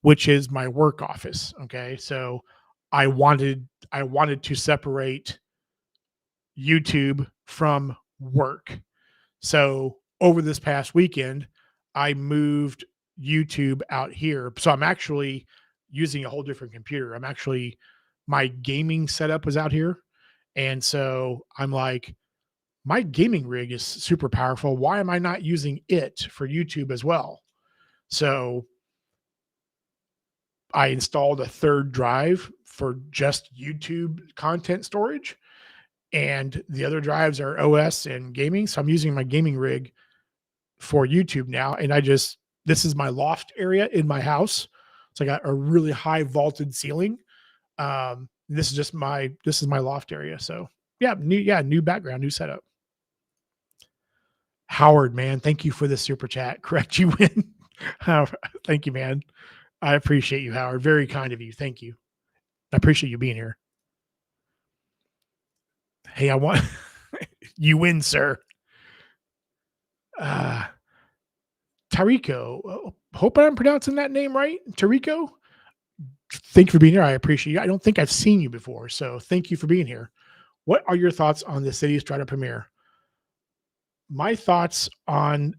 which is my work office. Okay, so I wanted to separate YouTube from work. So over this past weekend, I moved YouTube out here. So I'm actually using a whole different computer. My gaming setup was out here. And so I'm like, my gaming rig is super powerful. Why am I not using it for YouTube as well? So I installed a third drive for just YouTube content storage, and the other drives are OS and gaming. So I'm using my gaming rig for YouTube now. And this is my loft area in my house. So I got a really high vaulted ceiling. This is my loft area. So new background, new setup. Howard, man, thank you for the super chat. Correct, you win. Thank you, man. I appreciate you, Howard. Very kind of you. Thank you. I appreciate you being here. Hey, I want you win, sir. Tarico, hope I'm pronouncing that name right. Tarico, thank you for being here. I appreciate you. I don't think I've seen you before, so thank you for being here. What are your thoughts on the Citi Strata premiere? My thoughts on,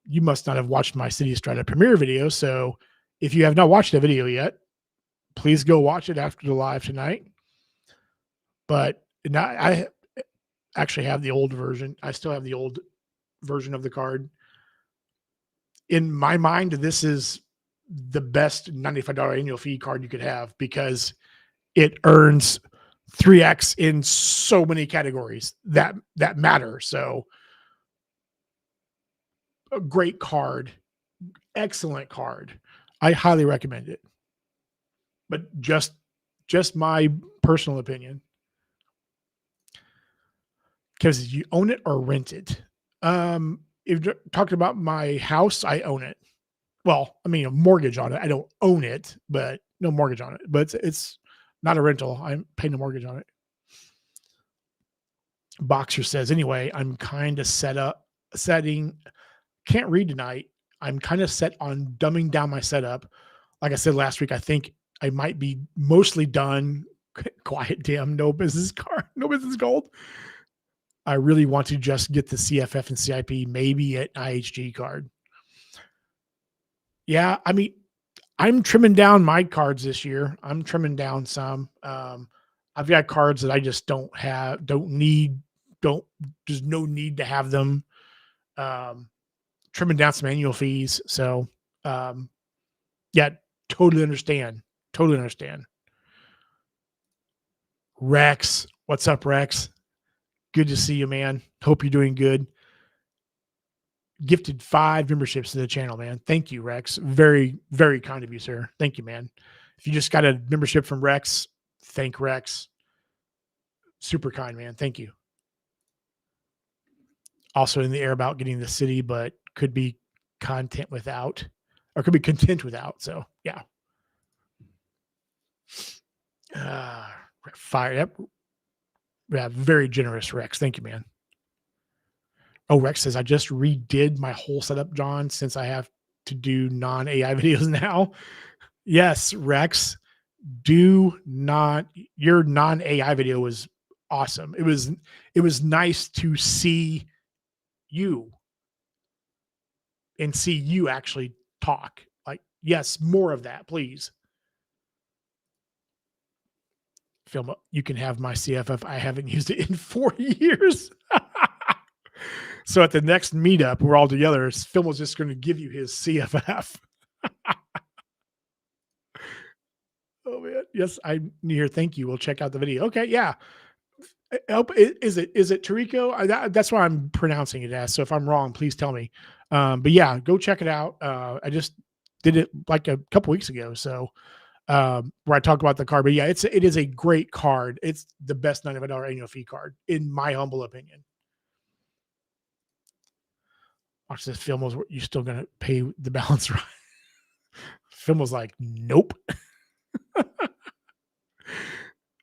you must not have watched my Citi Strata premiere video, so if you have not watched the video yet, please go watch it after the live tonight. But I actually have the old version. I still have the old version of the card. In my mind, this is the best $95 annual fee card you could have because it earns 3x in so many categories that matter. So a great card, excellent card. I highly recommend it. But just my personal opinion. Because you own it or rent it. If you're talking about my house, I own it. Well, I mean, a mortgage on it. I don't own it, but no mortgage on it. But it's not a rental. I'm paying a mortgage on it. Boxer says, anyway, I'm kind of can't read tonight. I'm kind of set on dumbing down my setup. Like I said last week, I think I might be mostly done. Quiet, damn, no business card, no business gold. I really want to just get the CFF and CIP, maybe an IHG card. Yeah, I mean, I'm trimming down my cards this year. I'm trimming down some. I've got cards that I just there's no need to have them. Trimming down some annual fees. So, yeah, totally understand. Totally understand. Rex, what's up, Rex? Good to see you, man. Hope you're doing good. Gifted 5 memberships to the channel, man. Thank you, Rex. Very, very kind of you, sir. Thank you, man. If you just got a membership from Rex, thank Rex. Super kind, man. Thank you. Also in the air about getting the Citi, but could be content without, or could be content without. So yeah. Fire. Yep. Yeah, very generous, Rex. Thank you, man. Oh, Rex says, I just redid my whole setup, John, since I have to do non-AI videos now. Yes, Rex, your non-AI video was awesome. It was nice to see you and see you actually talk. Like, yes, more of that, please. Film, you can have my CFF. I haven't used it in 4 years. So at the next meetup, we're all together. Phil was just going to give you his CFF. Oh man, yes, I'm here. Thank you. We'll check out the video. Okay, yeah. Is it Tarico? That's what I'm pronouncing it as. So if I'm wrong, please tell me. But yeah, go check it out. I just did it like a couple weeks ago. So where I talk about the card. But yeah, it is a great card. It's the best $95 annual fee card, in my humble opinion. Watch this film was you still gonna pay the balance right? Film was like, nope.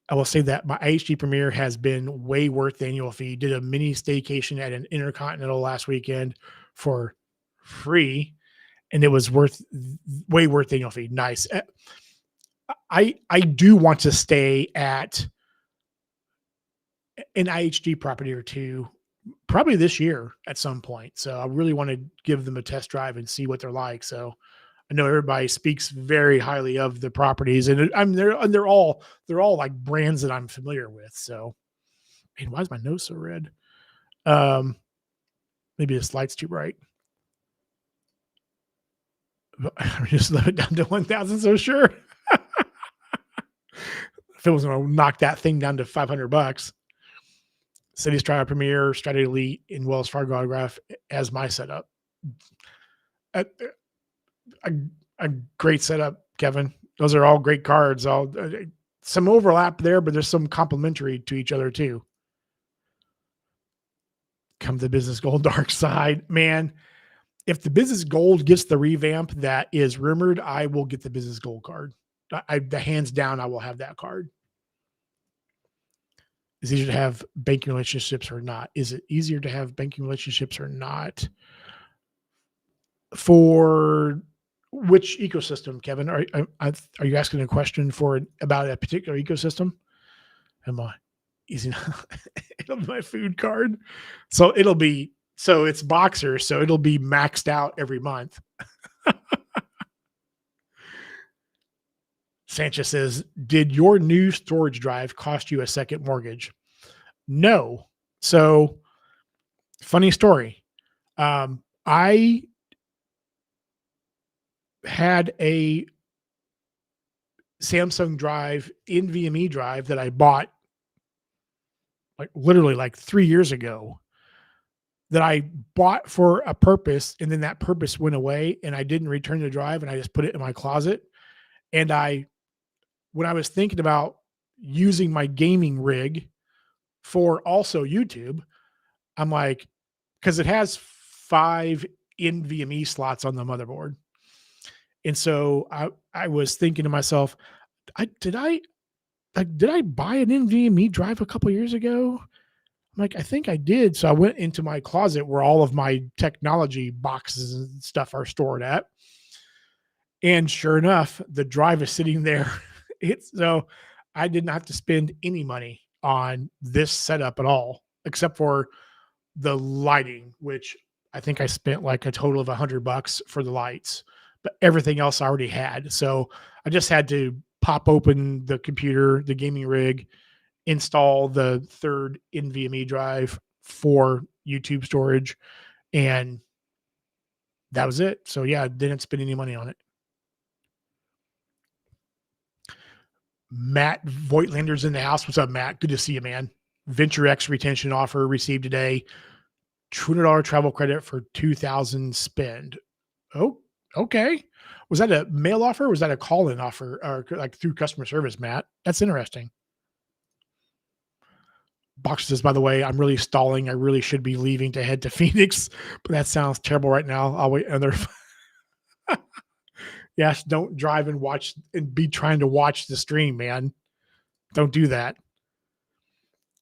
I will say that my IHG Premier has been way worth the annual fee. Did a mini staycation at an Intercontinental last weekend for free, and it was way worth the annual fee. Nice. I do want to stay at an IHG property or two, probably this year at some point. So I really want to give them a test drive and see what they're like. So I know everybody speaks very highly of the properties, and they're all like brands that I'm familiar with. So, man, why is my nose so red? Um, Maybe this light's too bright. Just let it down to 1,000. So sure, if it was going to knock that thing down to $500, Citi Strata Premier, Strata Elite, in Wells Fargo Autograph as my setup. A, a, a great setup, Kevin. Those are all great cards. All some overlap there, but there's some complementary to each other too. Come to the Business Gold Dark Side, man. If the Business Gold gets the revamp that is rumored, I will get the Business Gold card. The hands down, I will have that card. Is it easier to have banking relationships or not? Is it easier to have banking relationships or not? For which ecosystem, Kevin? Are you asking a question about a particular ecosystem? Am I easy? It'll be my food card. So it's Boxer, so it'll be maxed out every month. Sanchez says, did your new storage drive cost you a second mortgage? No. So funny story. I had a Samsung drive, NVMe drive, that I bought literally 3 years ago, that I bought for a purpose, and then that purpose went away, and I didn't return the drive, and I just put it in my closet. And when I was thinking about using my gaming rig for also YouTube, I'm like, because it has 5 NVMe slots on the motherboard. And so I was thinking to myself, did I buy an NVMe drive a couple years ago? I'm like, I think I did. So I went into my closet where all of my technology boxes and stuff are stored at. And sure enough, the drive is sitting there. So I didn't have to spend any money on this setup at all, except for the lighting, which I think I spent like a total of $100 for the lights, but everything else I already had. So I just had to pop open the computer, the gaming rig, install the third NVMe drive for YouTube storage, and that was it. So yeah, I didn't spend any money on it. Matt Voigtlander's in the house. What's up, Matt? Good to see you, man. Venture X retention offer received today. $200 travel credit for 2,000 spend. Oh, okay. Was that a mail offer? Or was that a call-in offer, or like through customer service, Matt? That's interesting. Box says, by the way, I'm really stalling. I really should be leaving to head to Phoenix, but that sounds terrible right now. I'll wait another. Yes, don't drive and watch and be trying to watch the stream, man. Don't do that.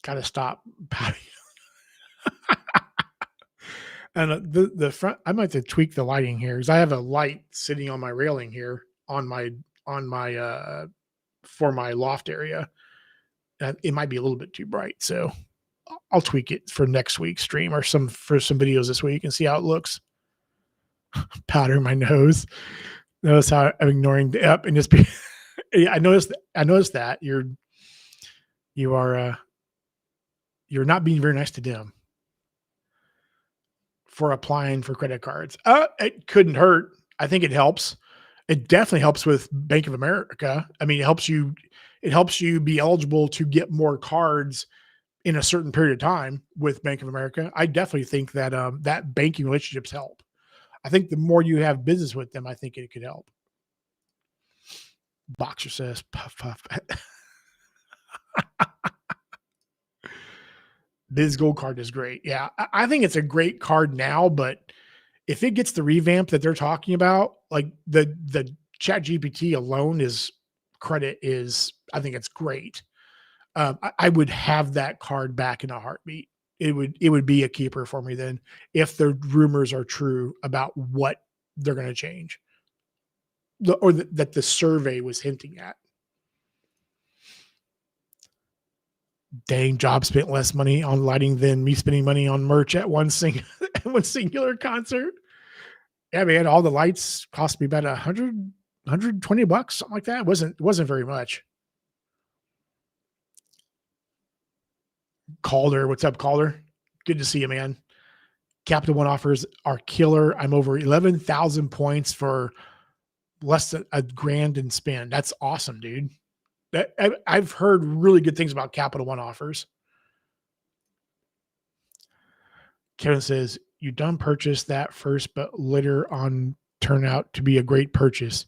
Got to stop. And the front, I might have to tweak the lighting here, because I have a light sitting on my railing here on my for my loft area. It might be a little bit too bright, so I'll tweak it for next week's stream, or for some videos this week, and see how it looks. Powder in my nose. Notice how I'm ignoring the up and just be. I noticed that you're not being very nice to them for applying for credit cards. It couldn't hurt. I think it helps. It definitely helps with Bank of America. I mean, it helps you be eligible to get more cards in a certain period of time with Bank of America, I definitely think that that banking relationships help. I think the more you have business with them, I think it could help. Boxer says, puff, puff. Biz Gold card is great. Yeah, I think it's a great card now, but if it gets the revamp that they're talking about, like the Chat GPT alone is credit is, I think it's great. I would have that card back in a heartbeat. It would be a keeper for me then if the rumors are true about what they're going to change, that the survey was hinting at. Dang, Job spent less money on lighting than me spending money on merch at one singular concert. Yeah, man, all the lights cost me about $120, something like that. It wasn't very much. Calder, what's up, Calder? Good to see you, man. Capital One offers are killer. I'm over 11,000 points for less than $1,000 in spend. That's awesome, dude. I've heard really good things about Capital One offers. Kevin says, you done purchased that first, but later on turn out to be a great purchase.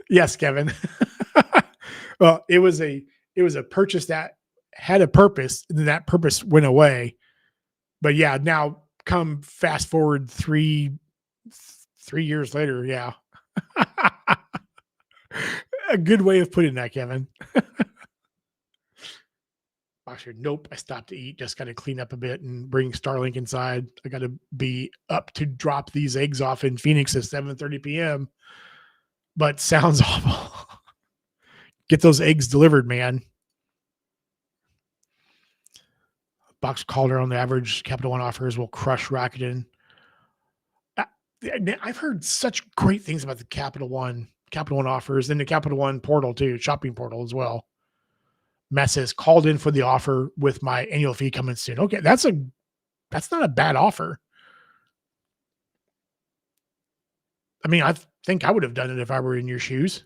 Yes, Kevin. Well, it was a purchase that had a purpose, and then that purpose went away. But yeah, now come fast forward three years later. Yeah. A good way of putting that, Kevin. Boxer, nope. I stopped to eat. Just got to clean up a bit and bring Starlink inside. I got to be up to drop these eggs off in Phoenix at 7:30 p.m. But sounds awful. Get those eggs delivered, man. Box Calder on the average Capital One offers will crush Rakuten. I've heard such great things about the Capital One offers and the Capital One portal too, shopping portal as well. Matt says, called in for the offer with my annual fee coming soon. Okay, that's not a bad offer. I mean, I think I would have done it if I were in your shoes.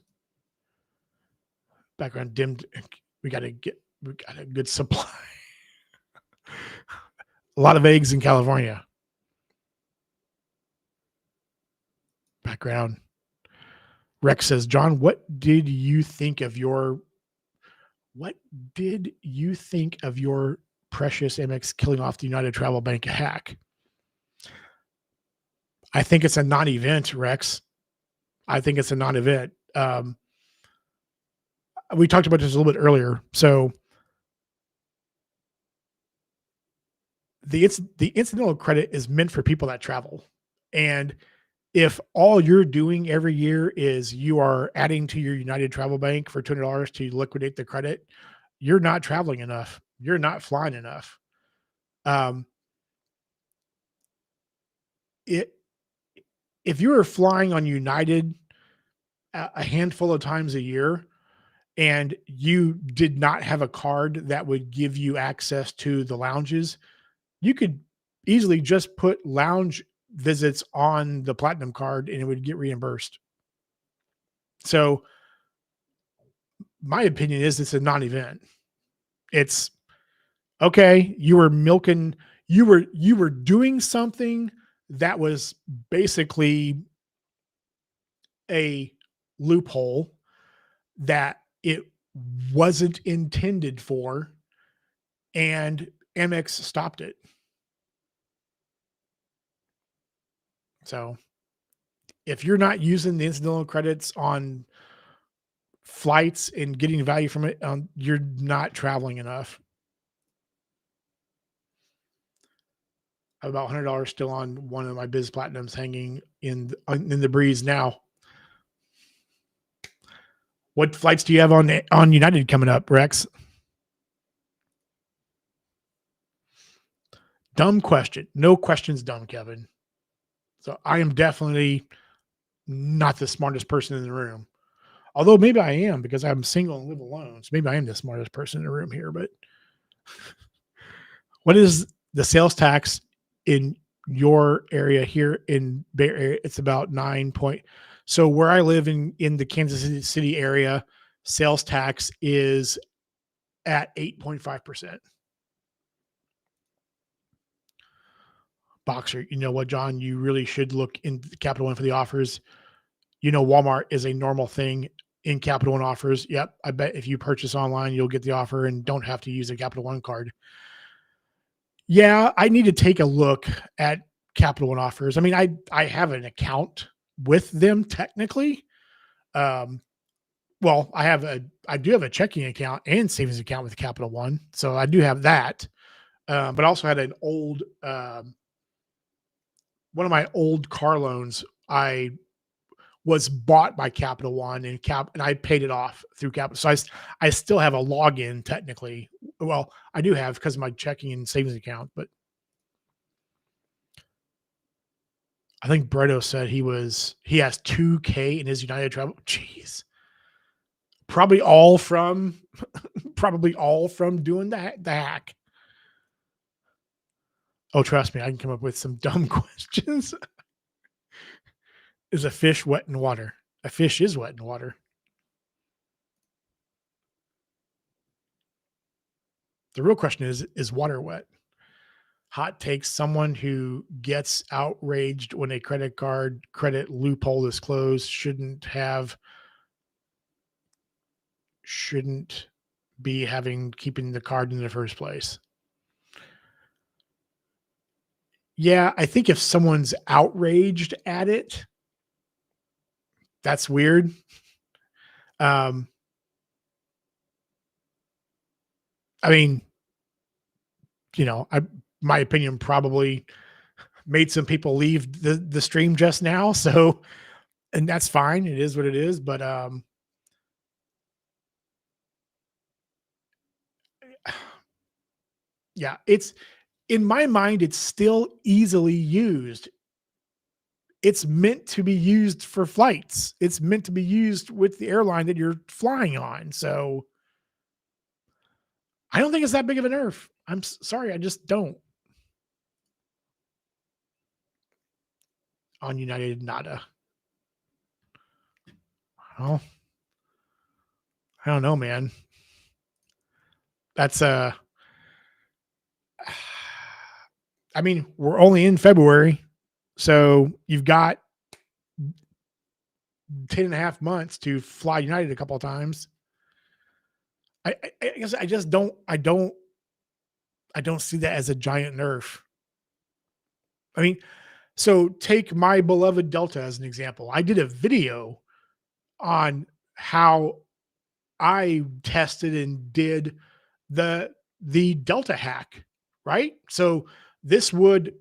Background dimmed. We got a good supply. A lot of eggs in California. Background. Rex says, John, what did you think of your precious Amex killing off the United Travel Bank hack? I think it's a non-event, Rex. I think it's a non-event. We talked about this a little bit earlier. So the incidental credit is meant for people that travel. And if all you're doing every year is you are adding to your United Travel Bank for $200 to liquidate the credit, you're not traveling enough. You're not flying enough. If you are flying on United a handful of times a year and you did not have a card that would give you access to the lounges, you could easily just put lounge visits on the platinum card and it would get reimbursed. So my opinion is it's a non-event. It's okay. You were doing something that was basically a loophole that it wasn't intended for, and Amex stopped it. So if you're not using the incidental credits on flights and getting value from it, you're not traveling enough. I have about $100 still on one of my Biz Platinums hanging in the breeze now. What flights do you have on United coming up, Rex? Dumb question. No question's dumb, Kevin. So I am definitely not the smartest person in the room. Although maybe I am because I'm single and live alone. So maybe I am the smartest person in the room here. But what is the sales tax in your area here in Bay Area? It's about 9 point. So where I live in the Kansas City area, sales tax is at 8.5%. Boxer, you know what, John? You really should look in Capital One for the offers. You know, Walmart is a normal thing in Capital One offers. Yep. I bet if you purchase online, you'll get the offer and don't have to use a Capital One card. Yeah, I need to take a look at Capital One offers. I mean, I have an account with them technically. Um, well, I do have a checking account and savings account with Capital One, so I do have that. But I also had an old one of my old car loans. I was bought by Capital One and I paid it off through Capital. So I still have a login technically. Well, I do have because of my checking and savings account, but I think Bredo said he has 2K in his United Travel. Jeez. Probably all from doing the hack. Oh, trust me, I can come up with some dumb questions. Is a fish wet in water? A fish is wet in water. The real question is water wet? Hot takes: someone who gets outraged when a credit card credit loophole is closed shouldn't be keeping the card in the first place. Yeah, I think if someone's outraged at it, that's weird. I mean, my opinion probably made some people leave the stream just now. So, and that's fine. It is what it is. But yeah, it's in my mind, it's still easily used. It's meant to be used for flights. It's meant to be used with the airline that you're flying on. So I don't think it's that big of a nerf. I'm sorry, I just don't. On United, nada. Well, I don't know, man. That's I mean, we're only in February, so you've got 10 and a half months to fly United a couple of times. I guess I just I don't see that as a giant nerf. I mean, so take my beloved Delta as an example. I did a video on how I tested and did the Delta hack, right? So this would,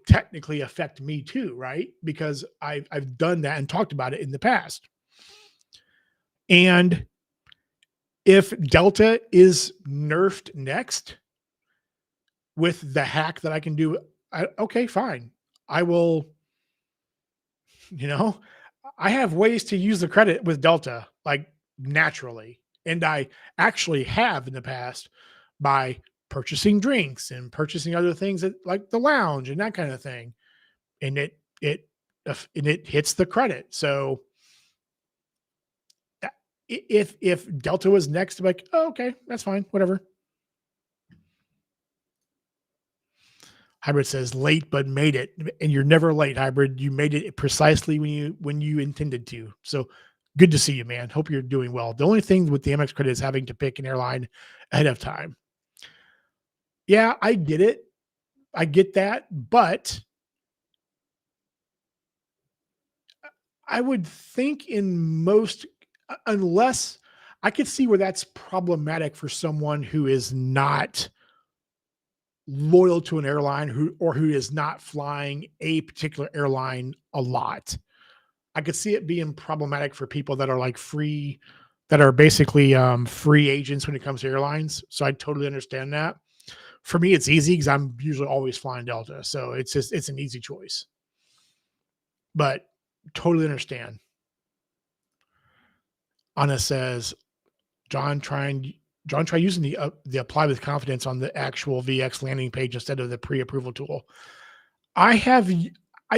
technically affect me too, right? Because I've done that and talked about it in the past. And if Delta is nerfed next with the hack that I can do, okay, fine. I will, I have ways to use the credit with Delta, like naturally. And I actually have in the past by purchasing drinks and purchasing other things at like the lounge and that kind of thing. And it hits the credit. So if Delta was next, I'm like, oh, okay, that's fine, whatever. Hybrid says late, but made it. And you're never late, Hybrid. You made it precisely when you intended to. So good to see you, man. Hope you're doing well. The only thing with the Amex credit is having to pick an airline ahead of time. Yeah, I get it. I get that. But I would think unless I could see where that's problematic for someone who is not loyal to an airline who is not flying a particular airline a lot. I could see it being problematic for people that are like that are basically free agents when it comes to airlines. So I totally understand that. For me, it's easy because I'm usually always flying Delta. So it's an easy choice. But totally understand. Anna says, John, try using the apply with confidence on the actual VX landing page instead of the pre-approval tool. I've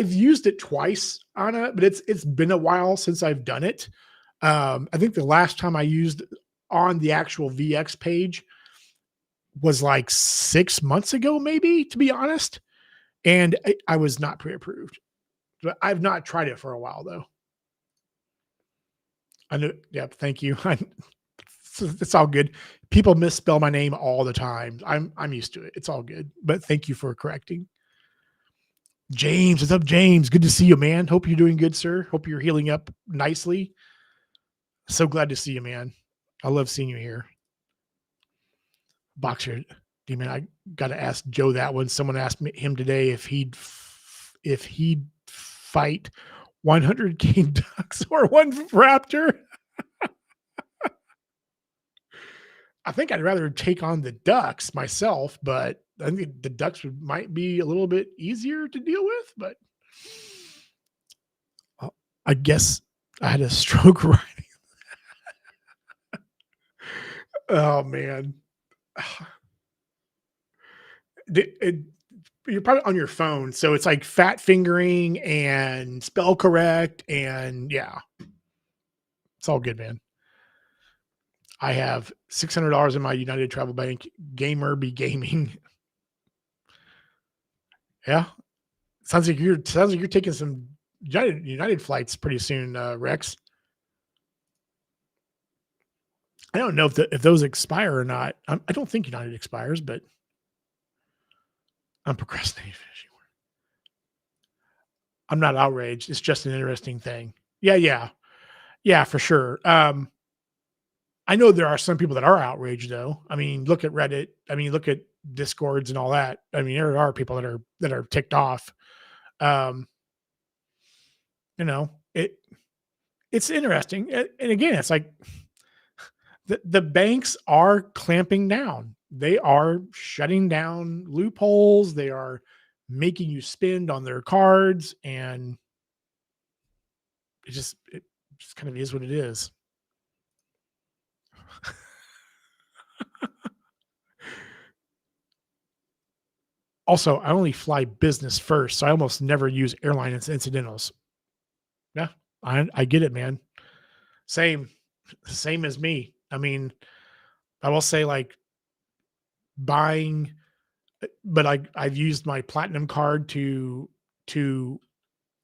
used it twice, Anna, but it's been a while since I've done it. I think the last time I used on the actual VX page, was like 6 months ago, maybe, to be honest, and I was not pre-approved. But I've not tried it for a while, though. I know. Yep, thank you. It's all good. People misspell my name all the time. I'm used to it. It's all good. But thank you for correcting. James, what's up, James? Good to see you, man. Hope you're doing good, sir. Hope you're healing up nicely. So glad to see you, man. I love seeing you here. Boxer Demon, I got to ask Joe that one. Someone asked him today if he'd fight 100 king ducks or one raptor. I think I'd rather take on the ducks myself, but I think the ducks might be a little bit easier to deal with. But I guess I had a stroke riding. Oh man, you're probably on your phone, so it's like fat fingering and spell correct, and yeah, it's all good, man. I have $600 in my United Travel Bank. Gamer be gaming. Yeah, sounds like you're taking some United flights pretty soon, Rex. I don't know if those expire or not. I don't think United expires, but I'm procrastinating. I'm not outraged. It's just an interesting thing. Yeah, yeah, yeah, for sure. I know there are some people that are outraged, though. I mean, look at Reddit. I mean, look at Discords and all that. I mean, there are people that are ticked off. Um, it's interesting, and again, it's like the banks are clamping down. They are shutting down loopholes. They are making you spend on their cards, and it just kind of is what it is. Also, I only fly business first, so I almost never use airline incidentals. Yeah, I get it, man. Same, same as me. I mean, I will say like buying, but I've used my platinum card to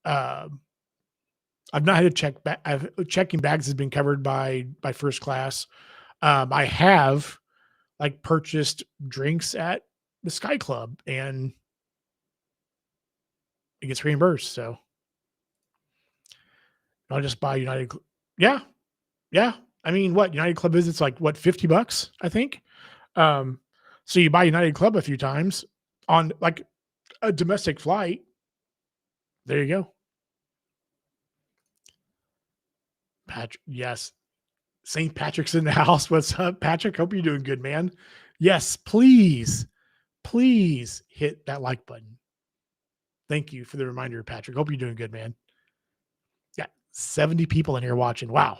um I've not had to check back. I've checking bags has been covered by first class. I have like purchased drinks at the Sky Club and it gets reimbursed. So I'll just buy United. Yeah, yeah. I mean, what United Club visits like what $50, I think. Um, so you buy United Club a few times on like a domestic flight. There you go, Patrick. Yes, St. Patrick's in the house. What's up, Patrick? Hope you're doing good, man. Yes, please hit that like button. Thank you for the reminder, Patrick. Hope you're doing good, man. Yeah, 70 people in here watching. Wow.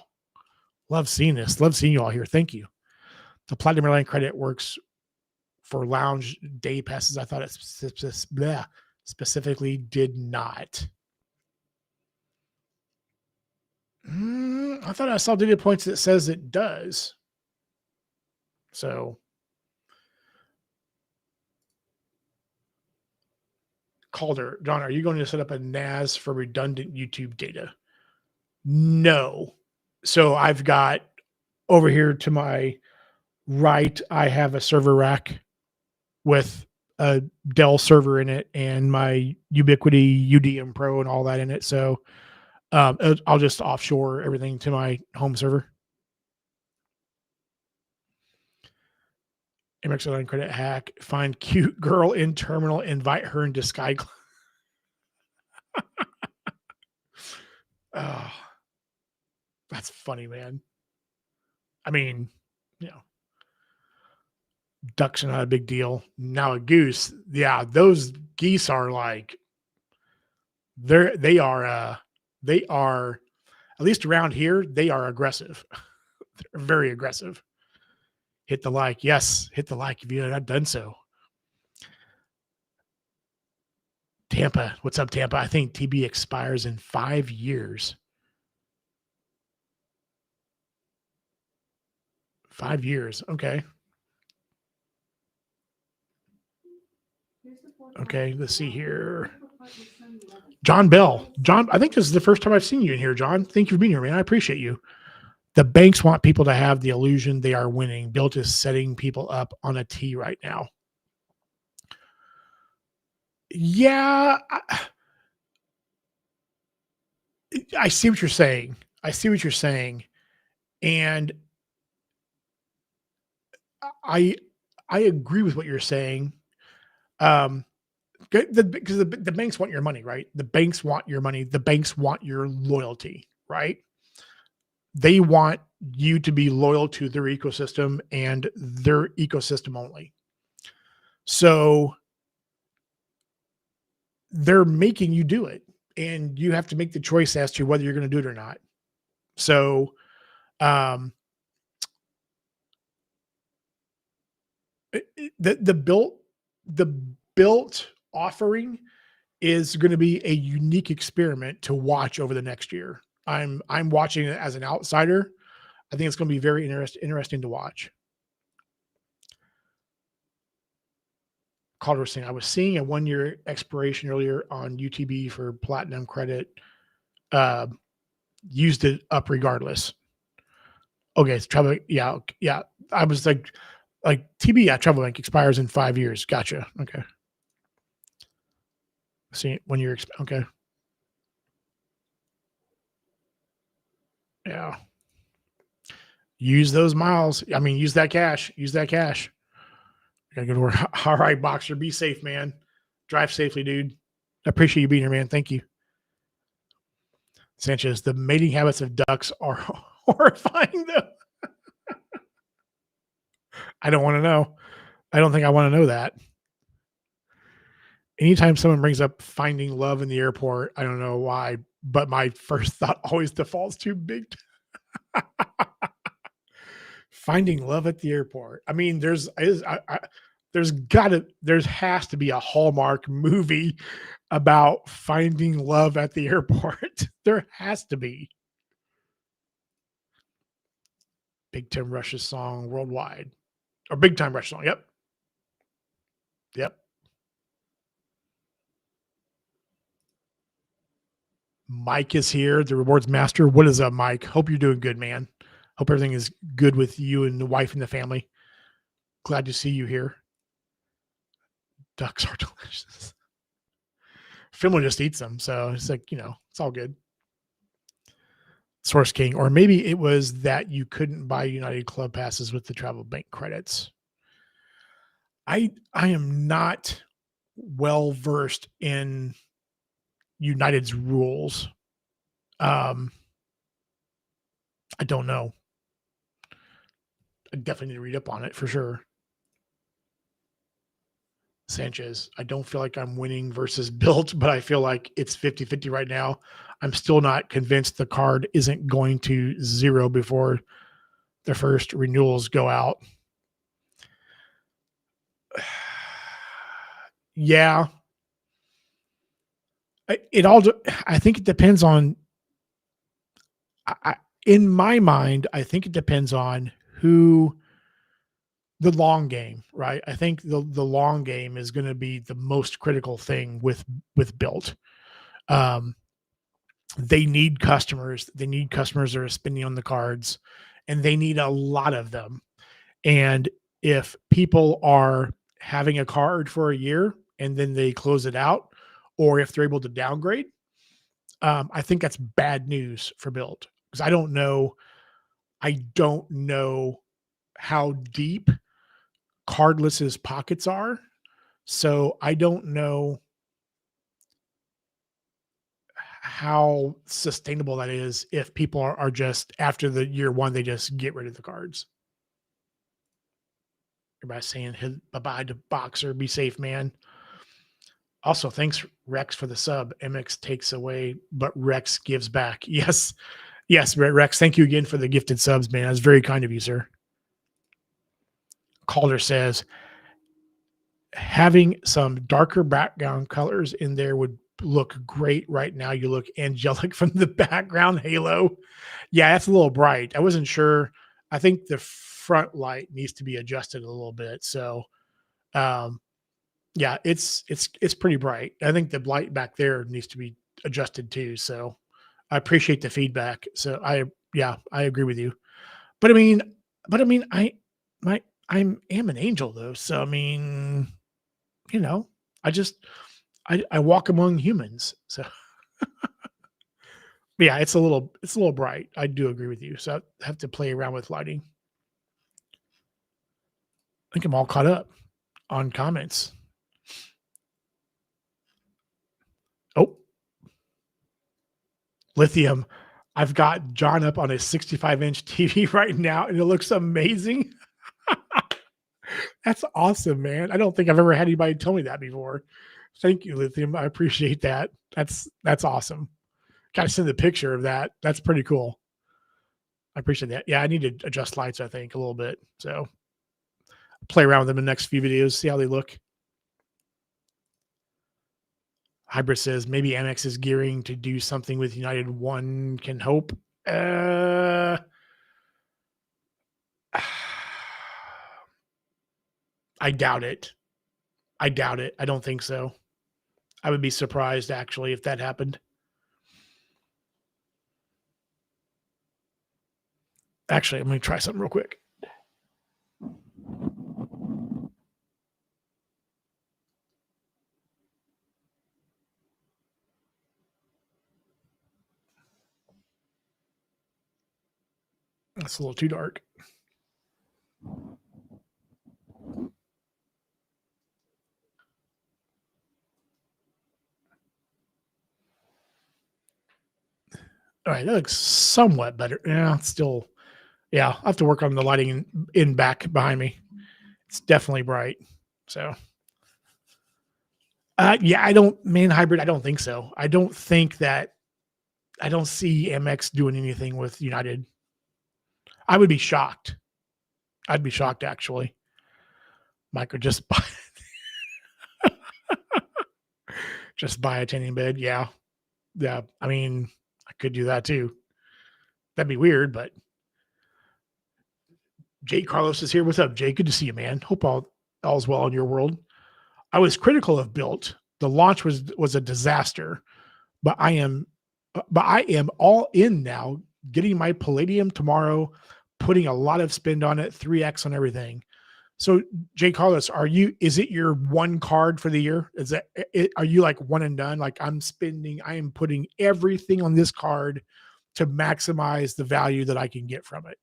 Love seeing this. Love seeing you all here. Thank you. The Platinum Airline credit works for lounge day passes. I thought it specifically did not. I thought I saw data points that says it does. So Calder, John, are you going to set up a NAS for redundant YouTube data? No. So I've got over here to my right, I have a server rack with a Dell server in it and my Ubiquiti UDM Pro and all that in it. So I'll just offshore everything to my home server. Amex Airline credit hack. Find cute girl in terminal. Invite her into Sky. Oh, that's funny, man. I mean, you know, ducks are not a big deal. Now a goose, yeah, those geese are like they are at least around here, they are aggressive. They're very aggressive. Hit the like. Yes, hit the like if you have not done so. Tampa, what's up, Tampa? I think TB expires in 5 years. 5 years. Okay. Okay, let's see here. John Bell. John, I think this is the first time I've seen you in here, John. Thank you for being here, man. I appreciate you. The banks want people to have the illusion they are winning. Bilt is setting people up on a tee right now. Yeah, I see what you're saying. I see what you're saying. And I I agree with what you're saying. Um, because the banks want your money, right? The banks want your money. The banks want your loyalty, right? They want you to be loyal to their ecosystem and their ecosystem only. So they're making you do it, and you have to make the choice as to whether you're going to do it or not. So, um, the built offering is going to be a unique experiment to watch over the next year. I'm watching it as an outsider. I think it's going to be very interesting to watch. Calder was saying I was seeing a 1-year expiration earlier on UTB for platinum credit. Uh, used it up regardless. Okay, it's travel. Yeah, yeah. I was like TB. Yeah, Travel Bank expires in 5 years. Gotcha. Okay. See, 1 year. Okay. Yeah. Use those miles. I mean, use that cash. Use that cash. Gotta go to work. All right, Boxer. Be safe, man. Drive safely, dude. I appreciate you being here, man. Thank you. Sanchez, the mating habits of ducks are horrifying, though. I don't want to know. I don't think I want to know that. Anytime someone brings up finding love in the airport, I don't know why, but my first thought always defaults to big. Finding love at the airport. I mean, there has to be a Hallmark movie about finding love at the airport. There has to be. Big Time Rush's song worldwide, or Big Time Rush song. Yep. Yep. Mike is here, the rewards master. What is up, Mike? Hope you're doing good, man. Hope everything is good with you and the wife and the family. Glad to see you here. Ducks are delicious. Finland just eats them, so it's like, it's all good. Source King, or maybe it was that you couldn't buy United Club passes with the travel bank credits. I am not well versed in United's rules. I don't know. I definitely need to read up on it for sure. Sanchez, I don't feel like I'm winning versus Bilt, but I feel like it's 50-50 right now. I'm still not convinced the card isn't going to zero before the first renewals go out. Yeah. I think it depends on, in my mind, I think it depends on who the long game, right? I think the long game is going to be the most critical thing with Bilt. They need customers. They need customers that are spending on the cards, and they need a lot of them. And if people are having a card for a year and then they close it out, or if they're able to downgrade, I think that's bad news for Bilt, because I don't know how deep cardless's pockets are. So I don't know how sustainable that is if people are just, after the year one, they just get rid of the cards. Everybody's saying bye-bye to Boxer. Be safe, man. Also, thanks, Rex, for the sub. Amex takes away, but Rex gives back. Yes, Rex. Thank you again for the gifted subs, man. That's very kind of you, sir. Calder says, having some darker background colors in there would look great right now. You look angelic from the background halo. Yeah, that's a little bright. I wasn't sure. I think the front light needs to be adjusted a little bit. So Yeah, it's pretty bright. I think the light back there needs to be adjusted too. So I appreciate the feedback. So yeah, I agree with you. But I mean, I my I'm am an angel though. So I mean, you know, I just I walk among humans. So yeah, it's a little bright. I do agree with you. So I have to play around with lighting. I think I'm all caught up on comments. Oh, lithium. I've got John up on a 65-inch TV right now, and it looks amazing. That's awesome, man. I don't think I've ever had anybody tell me that before. Thank you, lithium. I appreciate that. That's awesome. Gotta send a picture of that. That's pretty cool. I appreciate that. Yeah, I need to adjust lights, I think, a little bit. So play around with them in the next few videos, see how they look. Hybrid says maybe Amex is gearing to do something with United. One can hope. Uh, I doubt it. I doubt it. I don't think so. I would be surprised actually if that happened. Actually, I'm going to try something real quick. That's a little too dark. All right, that looks somewhat better. Yeah, it's still. Yeah, I'll have to work on the lighting in back behind me. It's definitely bright. So, yeah, I don't main hybrid. I don't think so. I don't think that. I don't see MX doing anything with United. I would be shocked. I'd be shocked actually. Micro just buy a tanning bed. Yeah, yeah. I mean, I could do that too. That'd be weird, but Jay Carlos is here. What's up, Jay? Good to see you, man. Hope all's well in your world. I was critical of Bilt. The launch was a disaster, but I am all in now. Getting my Palladium tomorrow, putting a lot of spend on it, 3x on everything. So, Jay Carlos, is it your one card for the year? Are you like one and done? Like I am putting everything on this card to maximize the value that I can get from it.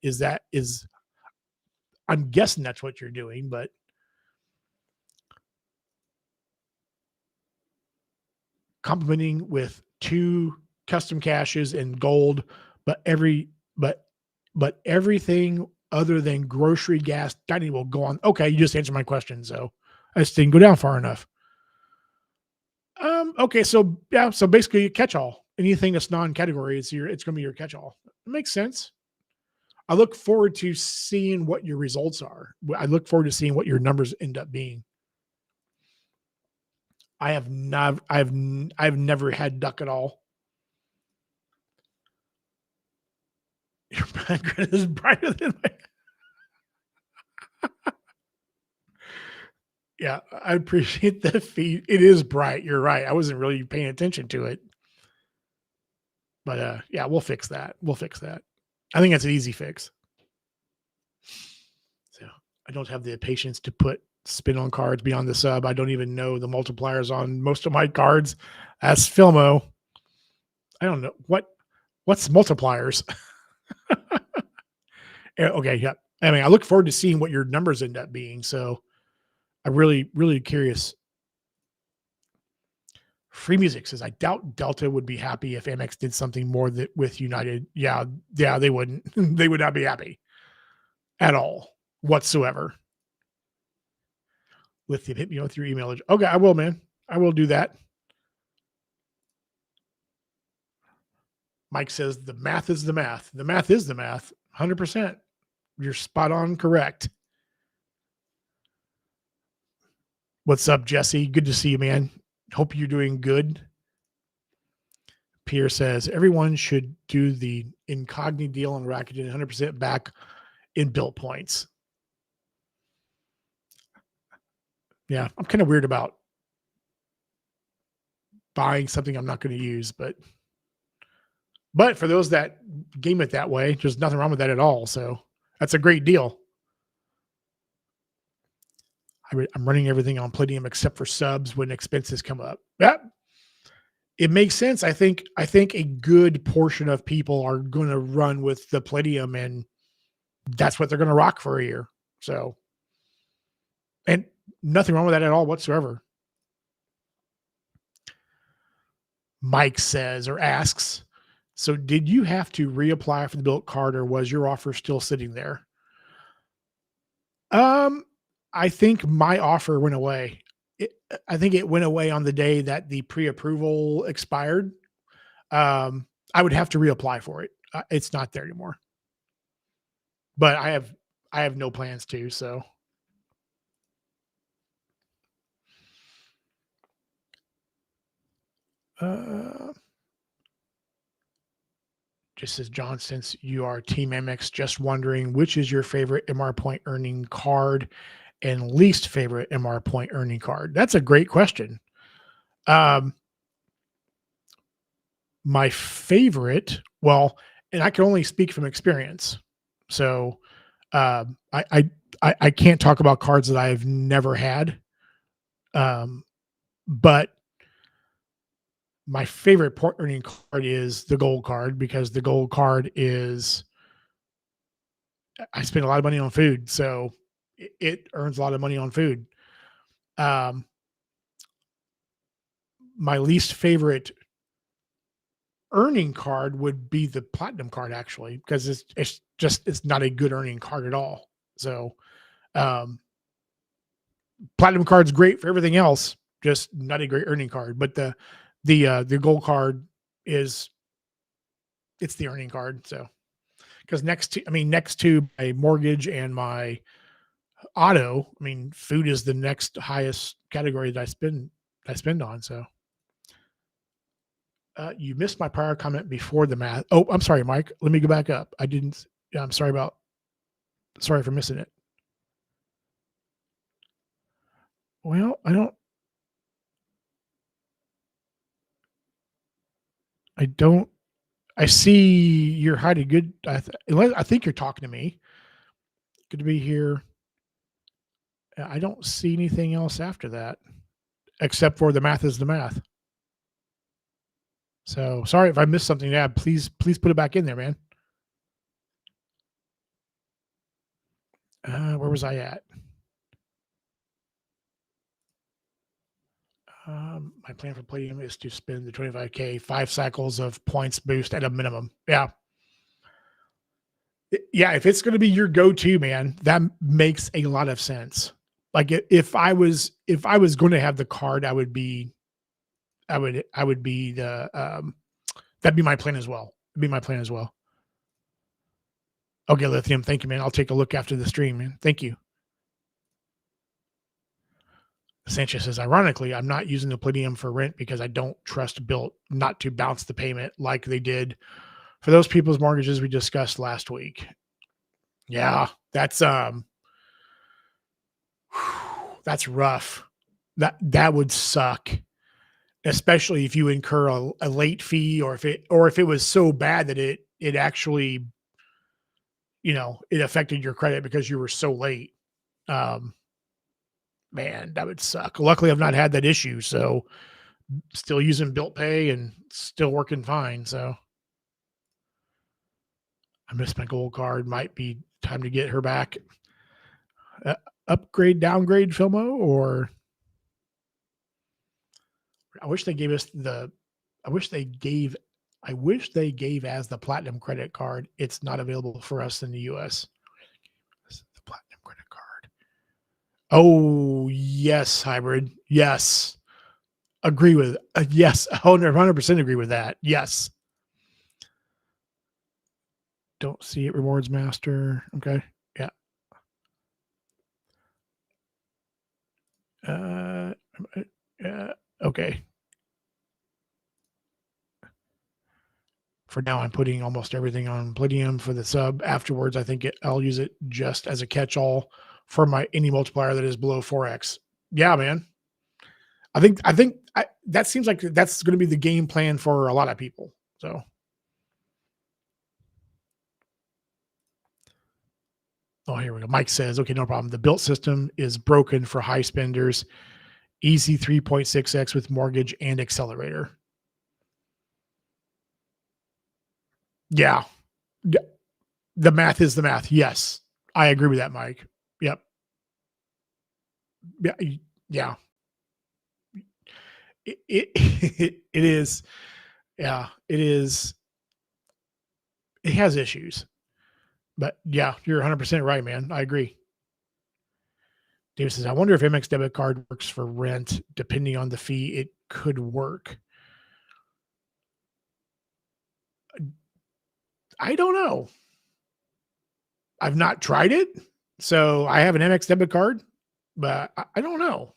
I'm guessing that's what you're doing, but complementing with 2 custom caches and gold, but but everything other than grocery, gas, dining will go on. Okay, you just answered my question, so I just didn't go down far enough. Okay, so yeah, so basically a catch-all. Anything that's non-category, it's gonna be your catch-all. It makes sense. I look forward to seeing what your results are. I look forward to seeing what your numbers end up being. I've never had duck at all. Your background is brighter than my. Yeah, I appreciate the feed. It is bright. You're right. I wasn't really paying attention to it. But yeah, we'll fix that. We'll fix that. I think that's an easy fix. So I don't have the patience to put spin on cards beyond the sub. I don't even know the multipliers on most of my cards. That's Filmo. I don't know what's multipliers. Okay, yeah. I mean, I look forward to seeing what your numbers end up being. So I'm really curious. Free Music says, I doubt Delta would be happy if Amex did something more with United. Yeah, they wouldn't. They would not be happy at all whatsoever. Lithium, hit me with your email. Okay, I will, man. I will do that. Mike says the math is the math. The math is the math. 100%. You're spot on correct. What's up, Jesse? Good to see you, man. Hope you're doing good. Pierre says everyone should do the incognito deal on Rakuten 100% back in Bilt points. Yeah, I'm kind of weird about buying something I'm not going to use. But for those that game it that way, there's nothing wrong with that at all. So that's a great deal. I'm running everything on Palladium except for subs when expenses come up. Yeah, it makes sense. I think a good portion of people are going to run with the Palladium, and that's what they're going to rock for a year. So, and nothing wrong with that at all whatsoever. Mike says or asks, so did you have to reapply for the Bilt card, or was your offer still sitting there? I think my offer went away. I think it went away on the day that the pre-approval expired. I would have to reapply for it. It's not there anymore. But I have no plans to. So, just as John, since you are Team Amex, just wondering which is your favorite MR point earning card and least favorite MR point earning card. That's a great question. My favorite, well, and I can only speak from experience. So I can't talk about cards that I've never had. But my favorite point earning card is the gold card, because the gold card is, I spend a lot of money on food. So it earns a lot of money on food. My least favorite earning card would be the platinum card, actually, because it's not a good earning card at all. So platinum card's great for everything else, just not a great earning card. But the gold card it's the earning card. So because next to my mortgage and my auto, food is the next highest category that I spend on. So you missed my prior comment before the math. Oh, I'm sorry, Mike. Let me go back up. I'm sorry for missing it. Well, I see you're hiding good. I think you're talking to me. Good to be here. I don't see anything else after that, except for the math is the math. So sorry if I missed something to add. Please put it back in there, man. Where was I at? My plan for Palladium is to spend the 25K 5 cycles of points boost at a minimum. Yeah. Yeah, if it's going to be your go-to, man, that makes a lot of sense. Like if I was going to have the card, I would be the that'd be my plan as well. It'd be my plan as well. Okay, Lithium, thank you, man. I'll take a look after the stream, man. Thank you. Sanchez says, ironically, I'm not using the Palladium for rent because I don't trust Bilt not to bounce the payment like they did for those people's mortgages we discussed last week. Yeah, that's rough. That would suck, especially if you incur a late fee, or if it was so bad that it actually, it affected your credit because you were so late. Man, that would suck. Luckily, I've not had that issue, so still using Bilt Pay and still working fine. So I missed my gold card. Might be time to get her back. Upgrade, downgrade, Filmo, or I wish they gave as the platinum credit card. It's not available for us in the US. The platinum credit card. Oh, yes, hybrid. Yes. Agree with yes. 100% agree with that. Yes. Don't see it. Rewards master. Okay. Yeah. Okay. For now, I'm putting almost everything on Palladium for the sub. Afterwards, I think I'll use it just as a catch-all for any multiplier that is below 4x. Yeah, man. I think that seems like that's going to be the game plan for a lot of people. So, oh, here we go. Mike says, okay, no problem. The built system is broken for high spenders. Easy 3.6x with mortgage and accelerator. Yeah. Yeah. The math is the math. Yes. I agree with that, Mike. Yep. Yeah. Yeah. It is. Yeah. It is. It has issues. But yeah, you're 100% right, man. I agree. David says, I wonder if Amex debit card works for rent. Depending on the fee, it could work. I don't know. I've not tried it. So I have an Amex debit card, but I don't know.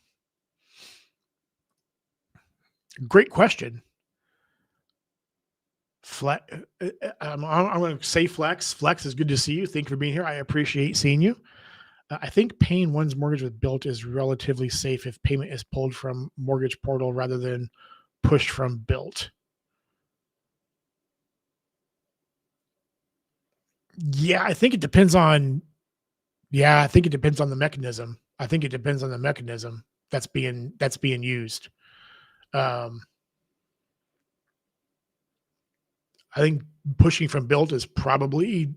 Great question. Flex, I'm going to say Flex. Flex is good to see you. Thank you for being here. I appreciate seeing you. I think paying one's mortgage with Bilt is relatively safe if payment is pulled from mortgage portal rather than pushed from Bilt. Yeah, I think it depends on. Yeah, I think it depends on the mechanism. I think it depends on the mechanism that's being used. Um, I think pushing from Bilt is probably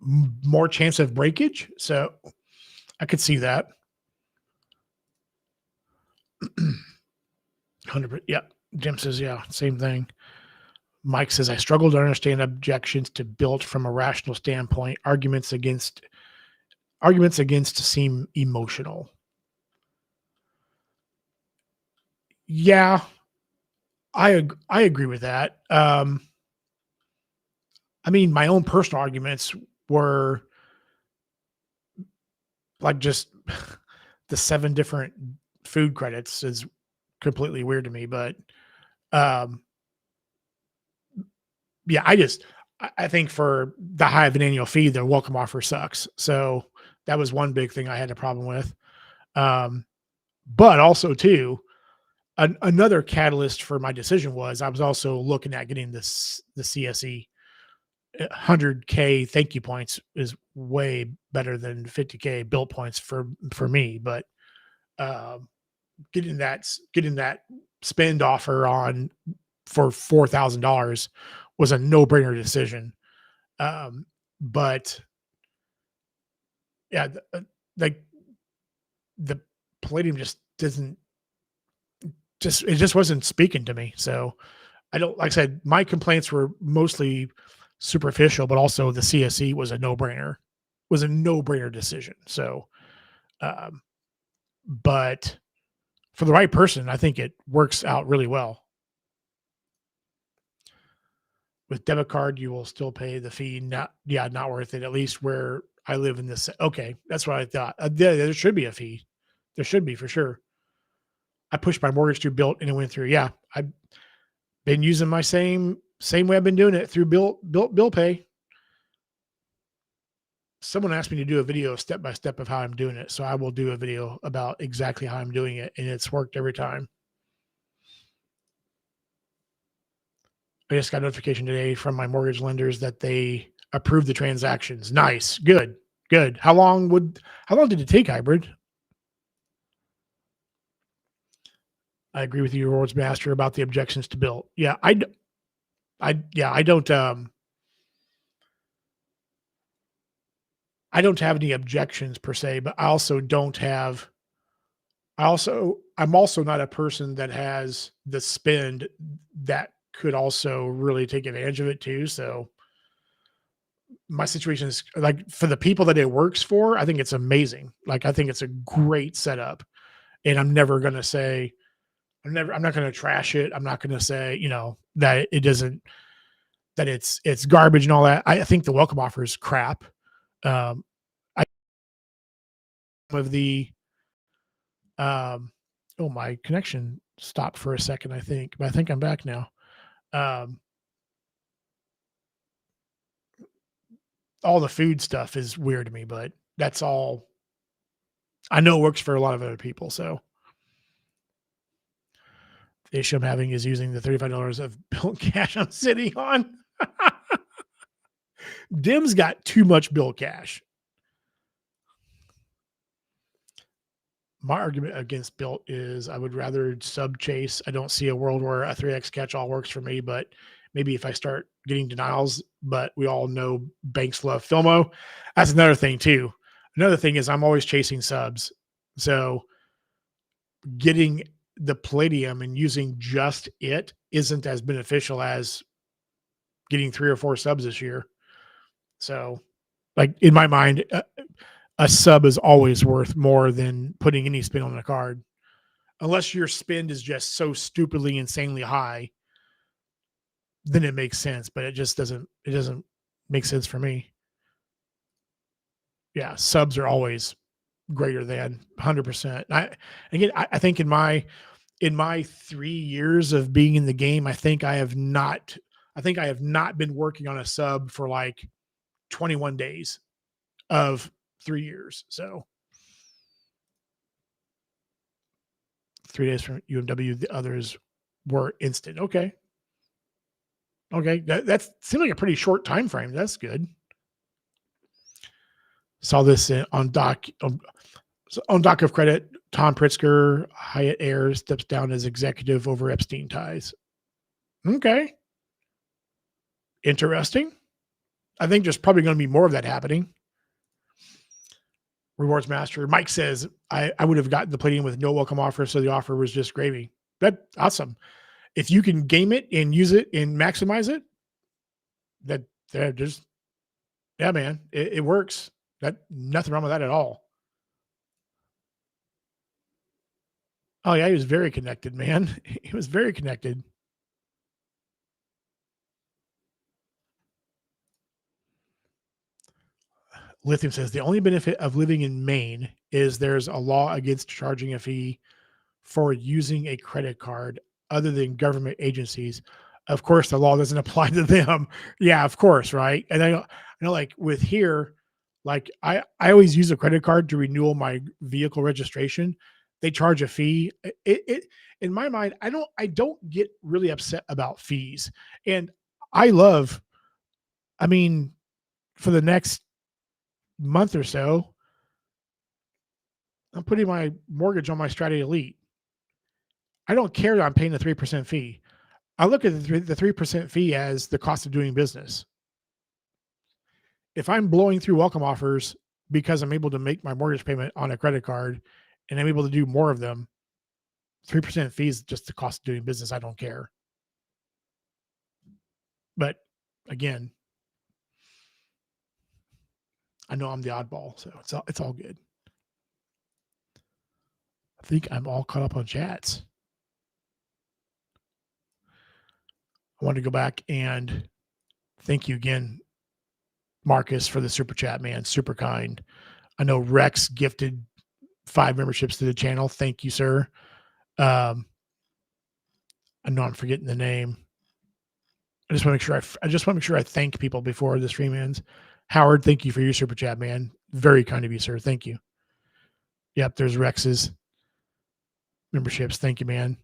more chance of breakage. So I could see that. 100%. Yeah. Jim says, yeah, same thing. Mike says, I struggle to understand objections to Bilt from a rational standpoint. Arguments against seem emotional. Yeah, I agree with that. I mean, my own personal arguments were like just the 7 different food credits is completely weird to me, but um, yeah, I think for the high of an annual fee, their welcome offer sucks. So that was one big thing I had a problem with. Um, but also too, another catalyst for my decision was I was also looking at getting the CSE. 100K thank you points is way better than 50K Bilt points for me, but um, getting that spend offer on for $4,000 was a no brainer decision. But yeah, like the Palladium just doesn't it just wasn't speaking to me. So I don't, like I said, my complaints were mostly superficial, but also the CSE was a no brainer decision. So, um, but for the right person, I think it works out really well. With debit card, you will still pay the fee. Not worth it. At least where I live in this. Okay, that's what I thought. There should be a fee. There should be for sure. I pushed my mortgage through Bilt and it went through. Yeah, I've been using my same way I've been doing it through Bilt Bill Pay. Someone asked me to do a video step by step of how I'm doing it, so I will do a video about exactly how I'm doing it, and it's worked every time. I just got a notification today from my mortgage lenders that they approved the transactions. Nice. Good. Good. How long did it take, Hybrid? I agree with you, Rewards Master, about the objections to Bill. Yeah, I don't have any objections per se, but I'm also not a person that has the spend that could also really take advantage of it too. So my situation is like for the people that it works for, I think it's amazing. Like I think it's a great setup. And I'm not gonna trash it. I'm not gonna say, that it doesn't that it's garbage and all that. I think the welcome offer is crap. Um I of the oh, my connection stopped for a second, I think, but I think I'm back now. Um all the food stuff is weird to me, but that's all I know works for a lot of other people. So The issue I'm having is using the $35 of Bilt cash I'm sitting on. Dim's got too much Bilt cash. My argument against Bilt is I would rather sub chase. I don't see a world where a 3x catch all works for me, but maybe if I start getting denials, but we all know banks love Filmo. That's another thing too. Another thing is I'm always chasing subs. So getting the Palladium and using just it isn't as beneficial as getting 3 or 4 subs this year. So, like in my mind, a sub is always worth more than putting any spin on a card, unless your spend is just so stupidly, insanely high. Then it makes sense, but it just doesn't. It doesn't make sense for me. Yeah, subs are always greater than 100%. I think in my 3 years of being in the game, I think I have not been working on a sub for like 21 days of 3 years. So 3 days from UMW, the others were instant. Okay. That seems like a pretty short time frame. That's good. Saw this on Doc of Credit. Tom Pritzker, Hyatt Air, steps down as executive over Epstein ties. Okay. Interesting. I think there's probably going to be more of that happening. Rewards Master. Mike says, I would have gotten the Palladium with no welcome offer, so the offer was just gravy. That's awesome. If you can game it and use it and maximize it, yeah, man, it works. Nothing wrong with that at all. Oh yeah, he was very connected, man. He was very connected. Lithium says the only benefit of living in Maine is there's a law against charging a fee for using a credit card other than government agencies. Of course, the law doesn't apply to them. Yeah, of course, right? And I know like with here, like I always use a credit card to renew my vehicle registration. They charge a fee. It in my mind, I don't get really upset about fees. And I mean, for the next month or so, I'm putting my mortgage on my Strata Elite. I don't care that I'm paying the 3% fee. I look at the 3% fee as the cost of doing business. If I'm blowing through welcome offers because I'm able to make my mortgage payment on a credit card and I'm able to do more of them, 3% fee is just the cost of doing business. I don't care. But again, I know I'm the oddball, so it's all good. I think I'm all caught up on chats. I want to go back and thank you again, Marcus, for the super chat, man. Super kind. I know Rex gifted 5 memberships to the channel. Thank you, sir. I know I'm forgetting the name. I just want to make sure I thank people before the stream ends. Howard, thank you for your super chat, man. Very kind of you, sir. Thank you. Yep, there's Rex's memberships. Thank you, man.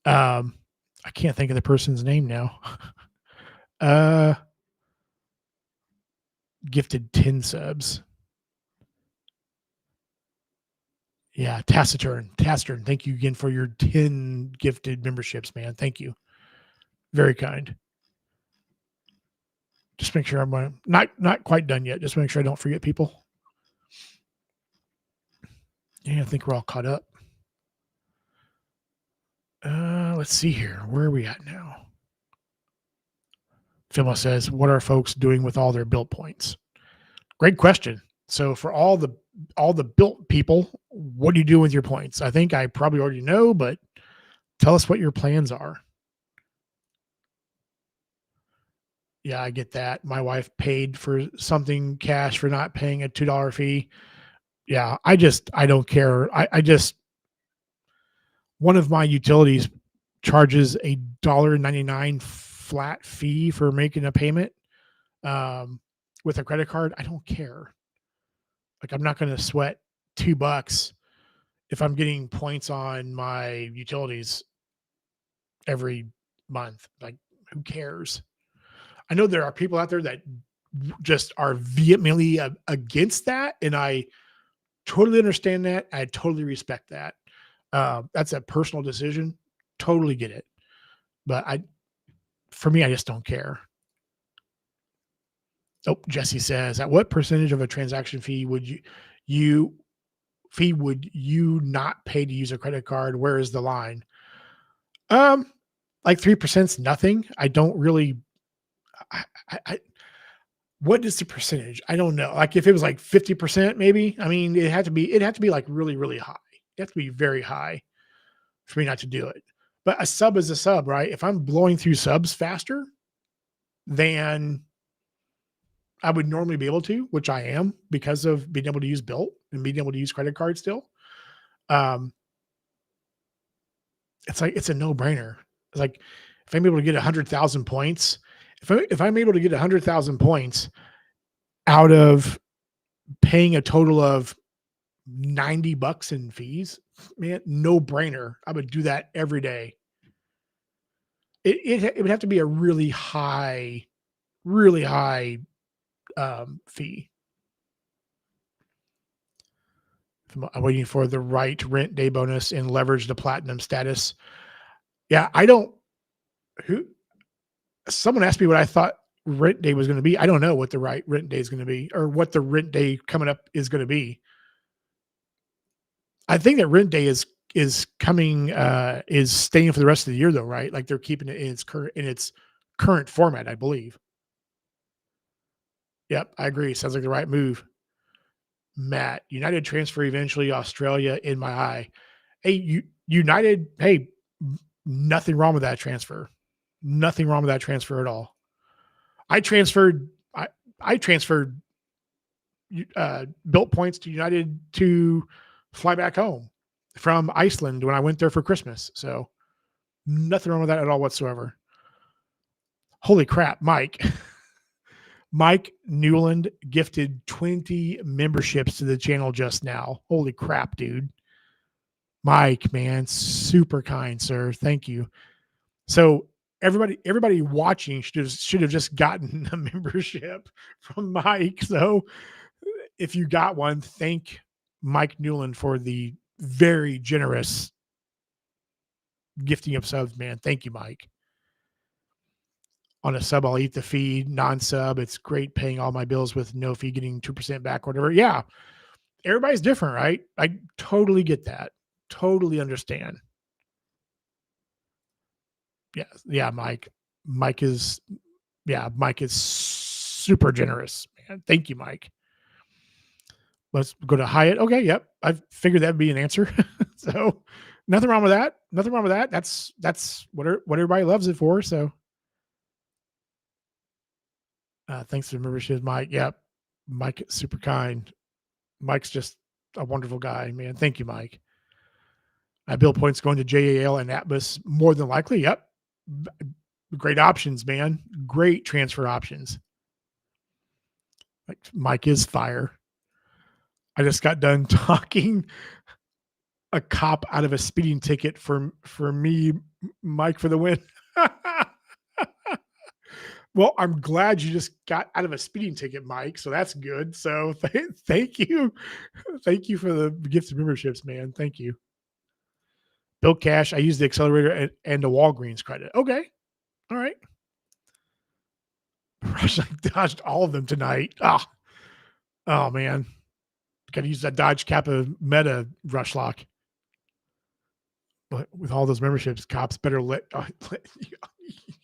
I can't think of the person's name now. Gifted 10 subs. Yeah, Taciturn. Thank you again for your 10 gifted memberships, man. Thank you. Very kind. Just make sure I'm not quite done yet. Just make sure I don't forget people. Yeah, I think we're all caught up. Let's see here. Where are we at now? Philma says, what are folks doing with all their Bilt points? Great question. So for all the Bilt people, what do you do with your points? I think I probably already know, but tell us what your plans are. Yeah, I get that. My wife paid for something cash for not paying a $2 fee. Yeah, I don't care. One of my utilities charges a $1.99 flat fee for making a payment with a credit card. I don't care. Like, I'm not going to sweat $2 if I'm getting points on my utilities. every month. Like, who cares? I know there are people out there that just are vehemently against that, and I totally understand that. I totally respect that. That's a personal decision. Totally get it. But for me, I just don't care. Oh, Jesse says, at what percentage of a transaction fee you would you not pay to use a credit card? Where is the line? Like 3% is nothing. I don't really. I what is the percentage? I don't know. Like if it was like 50%, maybe. I mean, it had to be like really, really high. It had to be very high for me not to do it. But a sub is a sub, right? If I'm blowing through subs faster than I would normally be able to, which I am because of being able to use Bilt and being able to use credit cards still. Um, it's like it's a no-brainer. It's like if I'm able to get 100,000 points, if I'm able to get 100,000 points out of paying a total of $90 in fees, man, no-brainer. I would do that every day. It would have to be a really high fee. I'm waiting for the right rent day bonus and leverage the platinum status. Yeah, I don't. Who? Someone asked me what I thought rent day was going to be. I don't know what the right rent day is going to be, or what the rent day coming up is going to be. I think that rent day is coming is staying for the rest of the year though, right? Like they're keeping it in its current format, I believe. Yep, I agree. Sounds like the right move. Matt, United transfer eventually, Australia in my eye. Hey, United, hey, nothing wrong with that transfer. Nothing wrong with that transfer at all. I transferred Bilt points to United to fly back home from Iceland when I went there for Christmas. So nothing wrong with that at all whatsoever. Holy crap, Mike. Mike Newland gifted 20 memberships to the channel just now. Holy crap, dude. Mike, man, super kind, sir. Thank you. So everybody watching should have just gotten a membership from Mike. So if you got one, thank Mike Newland for the very generous gifting of subs, man. Thank you, Mike. On a sub, I'll eat the fee. Non-sub, it's great paying all my bills with no fee, getting 2% back, whatever. Yeah, everybody's different, right? I totally get that. Totally understand. Yeah, Mike. Mike is super generous, man. Thank you, Mike. Let's go to Hyatt. Okay, yep. I figured that'd be an answer. So nothing wrong with that. Nothing wrong with that. That's what everybody loves it for. So thanks for the membership, Mike. Yep. Mike, super kind. Mike's just a wonderful guy, man. Thank you, Mike. Bill points going to JAL and Atmos more than likely. Yep. Great options, man. Great transfer options. Like Mike is fire. I just got done talking a cop out of a speeding ticket for me, Mike, for the win. Well, I'm glad you just got out of a speeding ticket, Mike. So that's good. So thank you. Thank you for the gifts and memberships, man. Thank you. Bill Cash, I use the accelerator and the Walgreens credit. Okay. All right. I dodged all of them tonight. Oh man. Got to use that Dodge Kappa Meta rush lock. But with all those memberships, cops better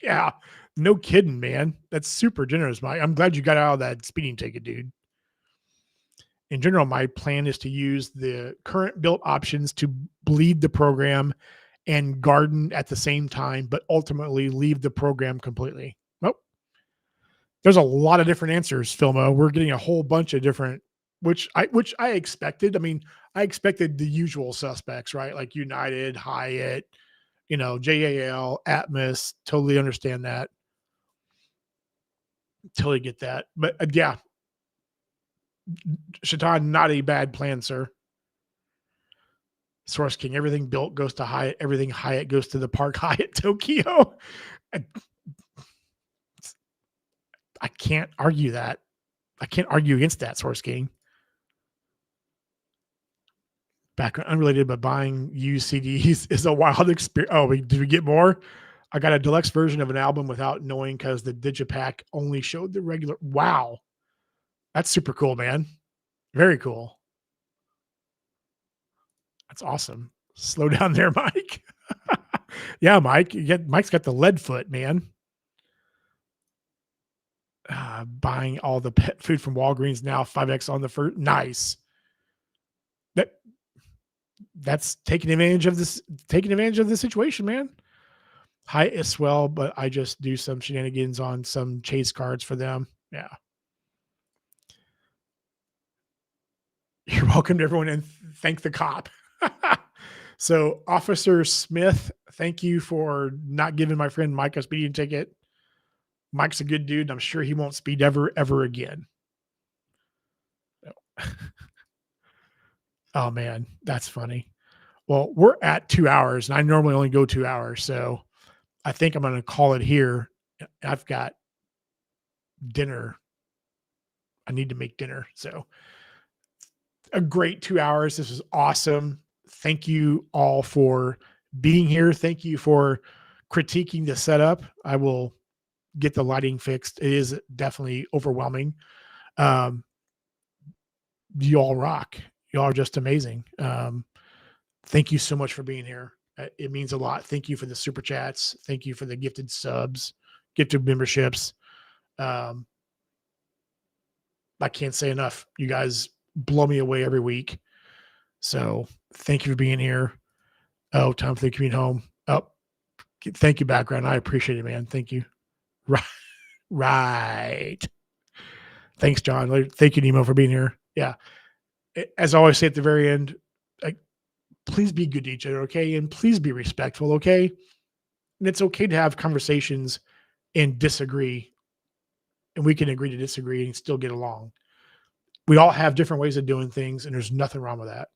yeah, no kidding, man. That's super generous, Mike. I'm glad you got out of that speeding ticket, dude. In general, my plan is to use the current Bilt options to bleed the program and garden at the same time, but ultimately leave the program completely. Well, there's a lot of different answers, Filmo. We're getting a whole bunch of different, which I expected. I mean, I expected the usual suspects, right? Like United, Hyatt, JAL, Atmos. Totally understand that. Totally get that. But yeah, Shaitan, not a bad plan, sir. Source King, everything built goes to Hyatt, everything Hyatt goes to the Park Hyatt Tokyo. I, I can't argue that. I can't argue against that, Source King. Background unrelated, but buying used CDs is a wild experience. Oh, did we get more? I got a deluxe version of an album without knowing because the Digipack only showed the regular. Wow. That's super cool, man. Very cool. That's awesome. Slow down there, Mike. Yeah, Mike. Mike's got the lead foot, man. Buying all the pet food from Walgreens now, 5X on the first. Nice. That that's taking advantage of the situation, man. Hi as well, but I just do some shenanigans on some chase cards for them. Yeah. You're welcome to everyone and thank the cop. So, Officer Smith, thank you for not giving my friend Mike a speeding ticket. Mike's a good dude. And I'm sure he won't speed ever again. Oh man, that's funny. Well, we're at 2 hours and I normally only go 2 hours. So I think I'm going to call it here. I've got dinner. I need to make dinner. So a great 2 hours. This was awesome. Thank you all for being here. Thank you for critiquing the setup. I will get the lighting fixed. It is definitely overwhelming. You all rock. You all are just amazing. Thank you so much for being here. It means a lot. Thank you for the super chats. Thank you for the gifted subs, gifted memberships. I can't say enough. You guys blow me away every week. So thank you for being here. Oh, Tom, thank you for being home. Oh, thank you, background. I appreciate it, man. Thank you. Right. Thanks, John. Thank you, Nemo, for being here. Yeah. As I always say at the very end, please be good to each other, okay? And please be respectful, okay? And it's okay to have conversations and disagree. And we can agree to disagree and still get along. We all have different ways of doing things, and there's nothing wrong with that.